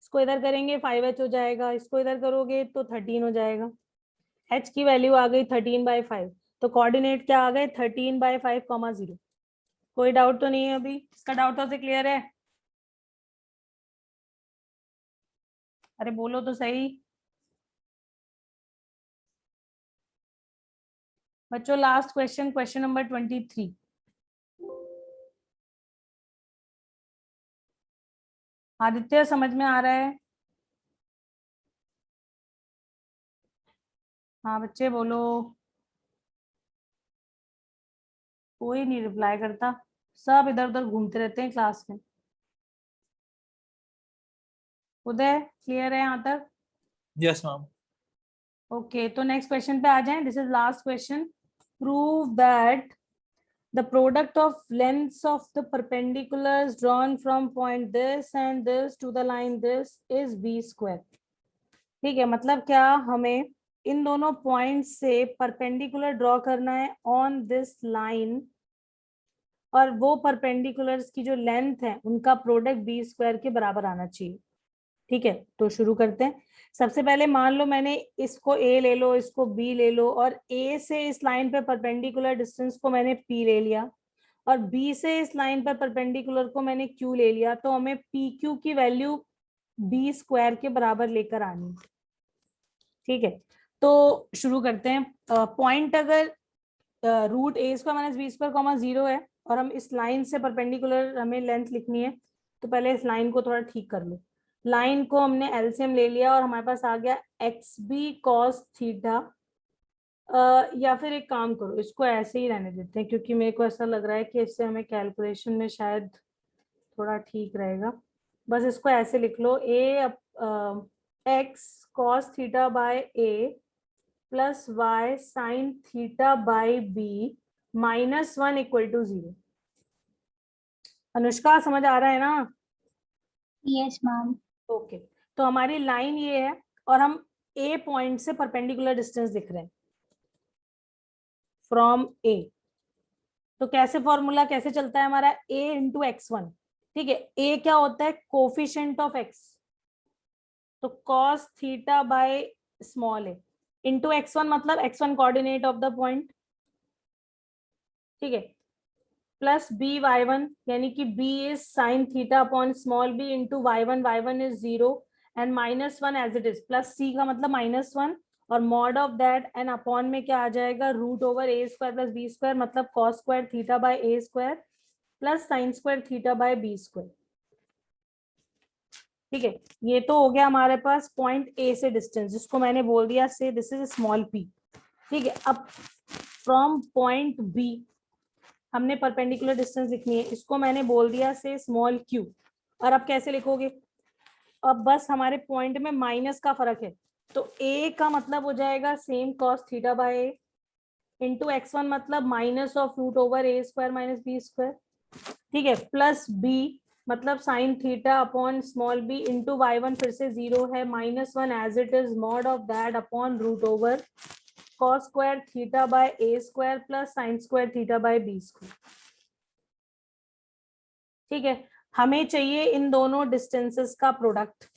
इसको इधर करेंगे 5h हो जाएगा, इसको इधर करोगे तो 13 हो जाएगा। h की वैल्यू आ गई 13/5, तो कोऑर्डिनेट क्या आ गए 13/5, 0। कोई डाउट तो नहीं है अभी, इसका डाउट तो से क्लियर है? अरे बोलो तो सही बच्चों। Last question, question number 23। Aditya समझ में आ रहा है? हाँ बच्चे बोलो। कोई नहीं रिप्लाई करता, सब इधर उधर घूमते रहते हैं क्लास में। उदय क्लियर है यहाँ तक? Yes ma'am. ओके, तो नेक्स्ट क्वेश्चन पे आ जाएं। This is last question. Prove that the product of lengths of the perpendiculars drawn from point this and this to the line this is b square। ठीक है, मतलब क्या, हमें इन दोनों पॉइंट्स से परपेंडिकुलर ड्रॉ करना है ऑन दिस लाइन, और वो परपेंडिकुलर्स की जो लेंथ है उनका प्रोडक्ट बी स्क्वायर के बराबर आना चाहिए। ठीक है, तो शुरू करते हैं। सबसे पहले मान लो मैंने इसको a ले लो, इसको b ले लो, और a से इस लाइन पे परपेंडिकुलर डिस्टेंस को मैंने p ले लिया, और b से इस लाइन पर परपेंडिकुलर को मैंने q ले लिया, तो हमें pq की वैल्यू b स्क्वायर के बराबर लेकर आनी। ठीक है, तो शुरू करते हैं। पॉइंट अगर root a square minus b square 0 है और हम इस लाइन से परपेंडिकुलर हमें लेंथ लिखनी है, तो पहले इस लाइन को थोड़ा ठीक कर लो। लाइन को हमने एलसीएम ले लिया और हमारे पास आ गया xb cos थीटा। या फिर एक काम करो, इसको ऐसे ही रहने देते हैं, क्योंकि मेरे को ऐसा लग रहा है कि इससे हमें कैलकुलेशन में शायद थोड़ा ठीक रहेगा। बस इसको ऐसे लिख लो, x cos theta by a plus y sin theta by b -1 = 0। Anushka समझ आ रहा है ना? Yes ma'am. ओके, तो हमारी लाइन ये है और हम ए पॉइंट से परपेंडिकुलर डिस्टेंस दिख रहे हैं फ्रॉम ए। तो कैसे फॉर्मूला कैसे चलता है हमारा, a इंटू x1। ठीक है, a क्या होता है, कोफिशिएंट ऑफ x, तो cos theta by small a into x1, मतलब x1 coordinate of the point. ठीक है, प्लस बी y1, यानी कि b is sine theta upon small b into y1 is 0 and -1 as it is, plus c का मतलब -1 और mod of that and upon में क्या आ जाएगा, root over a square plus b square, मतलब cos square theta by a square plus sine square theta by b square. ठीक है, ये तो हो गया हमारे पास पॉइंट a से डिस्टेंस, जिसको मैंने बोल दिया से दिस इज स्मॉल p। ठीक है, अब फ्रॉम पॉइंट b हमने परपेंडिकुलर डिस्टेंस लिखनी है, इसको मैंने बोल दिया से स्मॉल q। और अब कैसे लिखोगे, अब बस हमारे पॉइंट में माइनस का फर्क है, तो a का मतलब हो जाएगा same cos theta by a into x1, मतलब minus of root over a square minus b square. ठीक है, प्लस b मतलब sine theta upon small b into y1 फिर से 0 है, -1 as it is, mod of that upon root over cos square theta by a square plus sine square theta by b square. ठीक है, हमें चाहिए इन दोनों डिस्टेंसेस का प्रोडक्ट।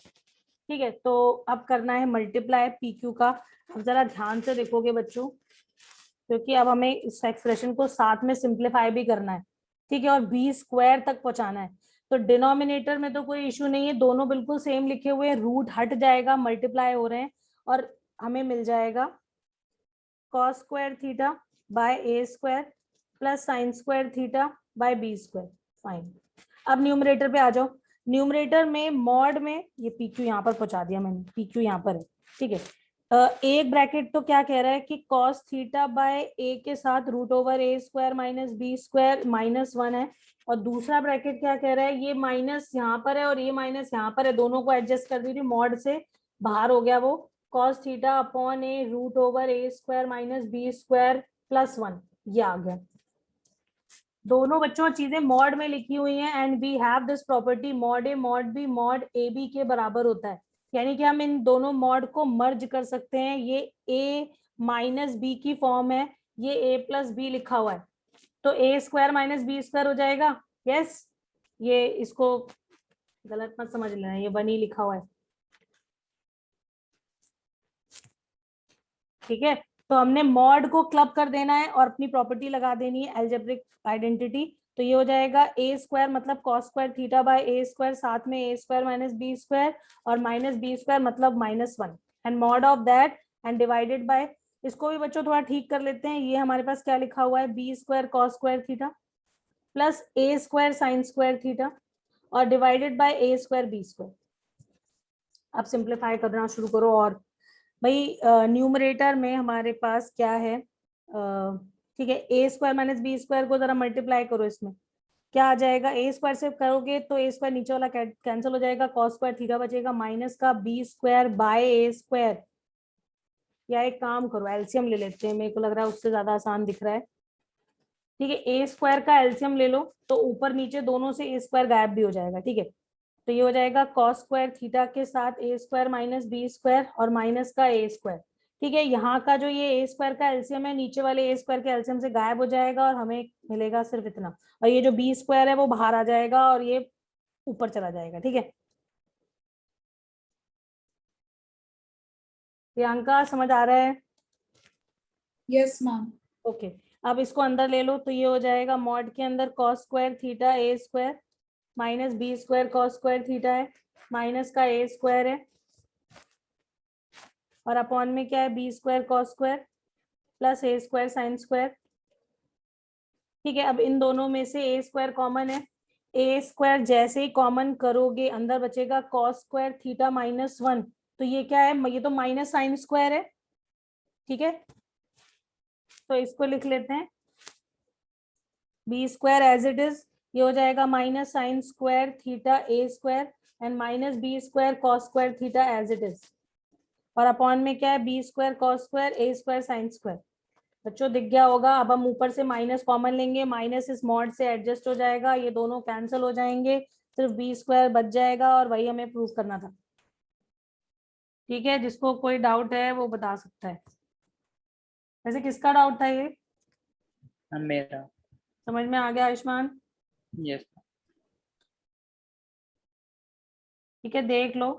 ठीक है, तो अब करना है मल्टीप्लाई पी क्यू का। अब जरा ध्यान से देखोगे बच्चों, क्योंकि अब हमें इस एक्सप्रेशन को साथ में सिंप्लीफाई भी करना है, ठीक है, और बी स्क्वायर तक पहुंचाना है। तो डिनोमिनेटर में तो कोई इश्यू नहीं है, दोनों बिल्कुल सेम लिखे हुए हैं, रूट हट जाएगा, मल्टीप्लाई हो रहे हैं, और हमें मिल जाएगा cos square theta by a square plus sine square theta by b square. Fine. अब न्यूमरेटर पे आ जाओ। न्यूमरेटर में मॉड में ये पी क्यू यहाँ पर पहुंचा दिया मैंने, पी क्यू यहाँ पर है, ठीक है। एक ब्रैकेट तो क्या कह रहा है कि cos थीटा बाय ए के साथ रूट ओवर ए स्क्वायर माइनस बी स्क्वायर -1 है, और दूसरा ब्रैकेट क्या कह रहा है, ये माइनस यहाँ पर है और ये माइनस यहाँ पर है, दोनों को एडजस्ट कर दीजिए, मॉड से बाहर हो गया वो, cos थीटा अपॉन ए रूट ओवर ए स्क्वायर माइनस बी स्क्वायर +1, ये आ गया। दोनों बच्चों चीजें मॉड में लिखी हुई हैं, and we have this property mod a mod b mod a b के बराबर होता है, यानी कि हम इन दोनों मॉड को मर्ज कर सकते हैं। ये a माइनस बी की फॉर्म है, ये a प्लस बी लिखा हुआ है, तो ए स्क्वायर माइनस बी स्क्वायर हो जाएगा। यस, ये इसको गलत मत समझ लेना, ये 1 ही लिखा हुआ है, ठीक है। तो हमने मॉड को क्लब कर देना है और अपनी प्रॉपर्टी लगा देनी है, अलजेब्रिक आइडेंटिटी। तो ये हो जाएगा ए स्क्वायर मतलब cos square theta by a square, साथ में ए स्क्वायर माइनस बी स्क्वायर, और माइनस बी स्क्वायर मतलब -1, and mod of that and divided by, इसको भी बच्चों थोड़ा ठीक कर लेते हैं। ये हमारे पास क्या लिखा हुआ है, b square cos square theta plus a square sine square theta और divided by a square b square. अब सिंप्लीफाई करना शुरू करो। और भाई न्यूमरेटर में हमारे पास क्या है, ठीक है, ए स्क्वायर माइनस बी स्क्वायर को जरा मल्टीप्लाई करो, इसमें क्या आ जाएगा, ए स्क्वायर से करोगे तो ए स्क्वायर नीचे वाला कैंसिल हो जाएगा, cos स्क्वायर थीटा बचेगा माइनस का b square by a square. या एक काम करो, एलसीएम ले लेते हैं, मेरे को लग रहा है उससे ज्यादा आसान दिख रहा है, ठीक है। ए स्क्वायर का एलसीएम ले लो तो ऊपर नीचे दोनों से ए स्क्वायर गायब भी हो जाएगा, ठीक है। तो ये हो जाएगा cos स्क्वायर थीटा के साथ ए स्क्वायर माइनस बी स्क्वायर और माइनस का ए स्क्वायर, ठीक है। यहाँ का जो ये ए स्क्वायर का एलसीएम है नीचे वाले ए स्क्वायर के एलसीएम से गायब हो जाएगा और हमें मिलेगा सिर्फ इतना, और ये जो बी स्क्वायर है वो बाहर आ जाएगा और ये ऊपर चला जाएगा, ठीक है। प्रियंका समझ आ रहा है? Yes ma'am. ओके, अब इसको अंदर ले लो, तो ये हो जाएगा मॉड के अंदर cos square theta a square minus b square cos square theta है, माइनस का ए स्क्वायर है, और अपॉन में क्या है, b square cos square plus a square sine square, ठीक है। अब इन दोनों में से ए स्क्वायर कॉमन है, ए स्क्वायर जैसे ही कॉमन करोगे अंदर बचेगा cos स्क्वायर थीटा -1, तो ये क्या है, ये तो माइनस साइन स्क्वायर है, ठीक है। तो इसको लिख लेते हैं b square as it is, ये हो जाएगा minus sine square theta a square and minus b square cos square theta as it is, और अपॉन में क्या है, b square cos square a square sine square. बच्चों दिख गया होगा। अब हम ऊपर से माइनस कॉमन लेंगे, माइनस इस मॉड से एडजस्ट हो जाएगा, ये दोनों कैंसिल हो जाएंगे, सिर्फ बी स्क्वायर बच जाएगा, और वही हमें प्रूव करना था, ठीक है। जिसको कोई डाउट है वो बता सकता है। वैसे किसका डाउट था ये, मेरा। समझ में आ गया आयुष्मान? यस। ठीक है, देख लो।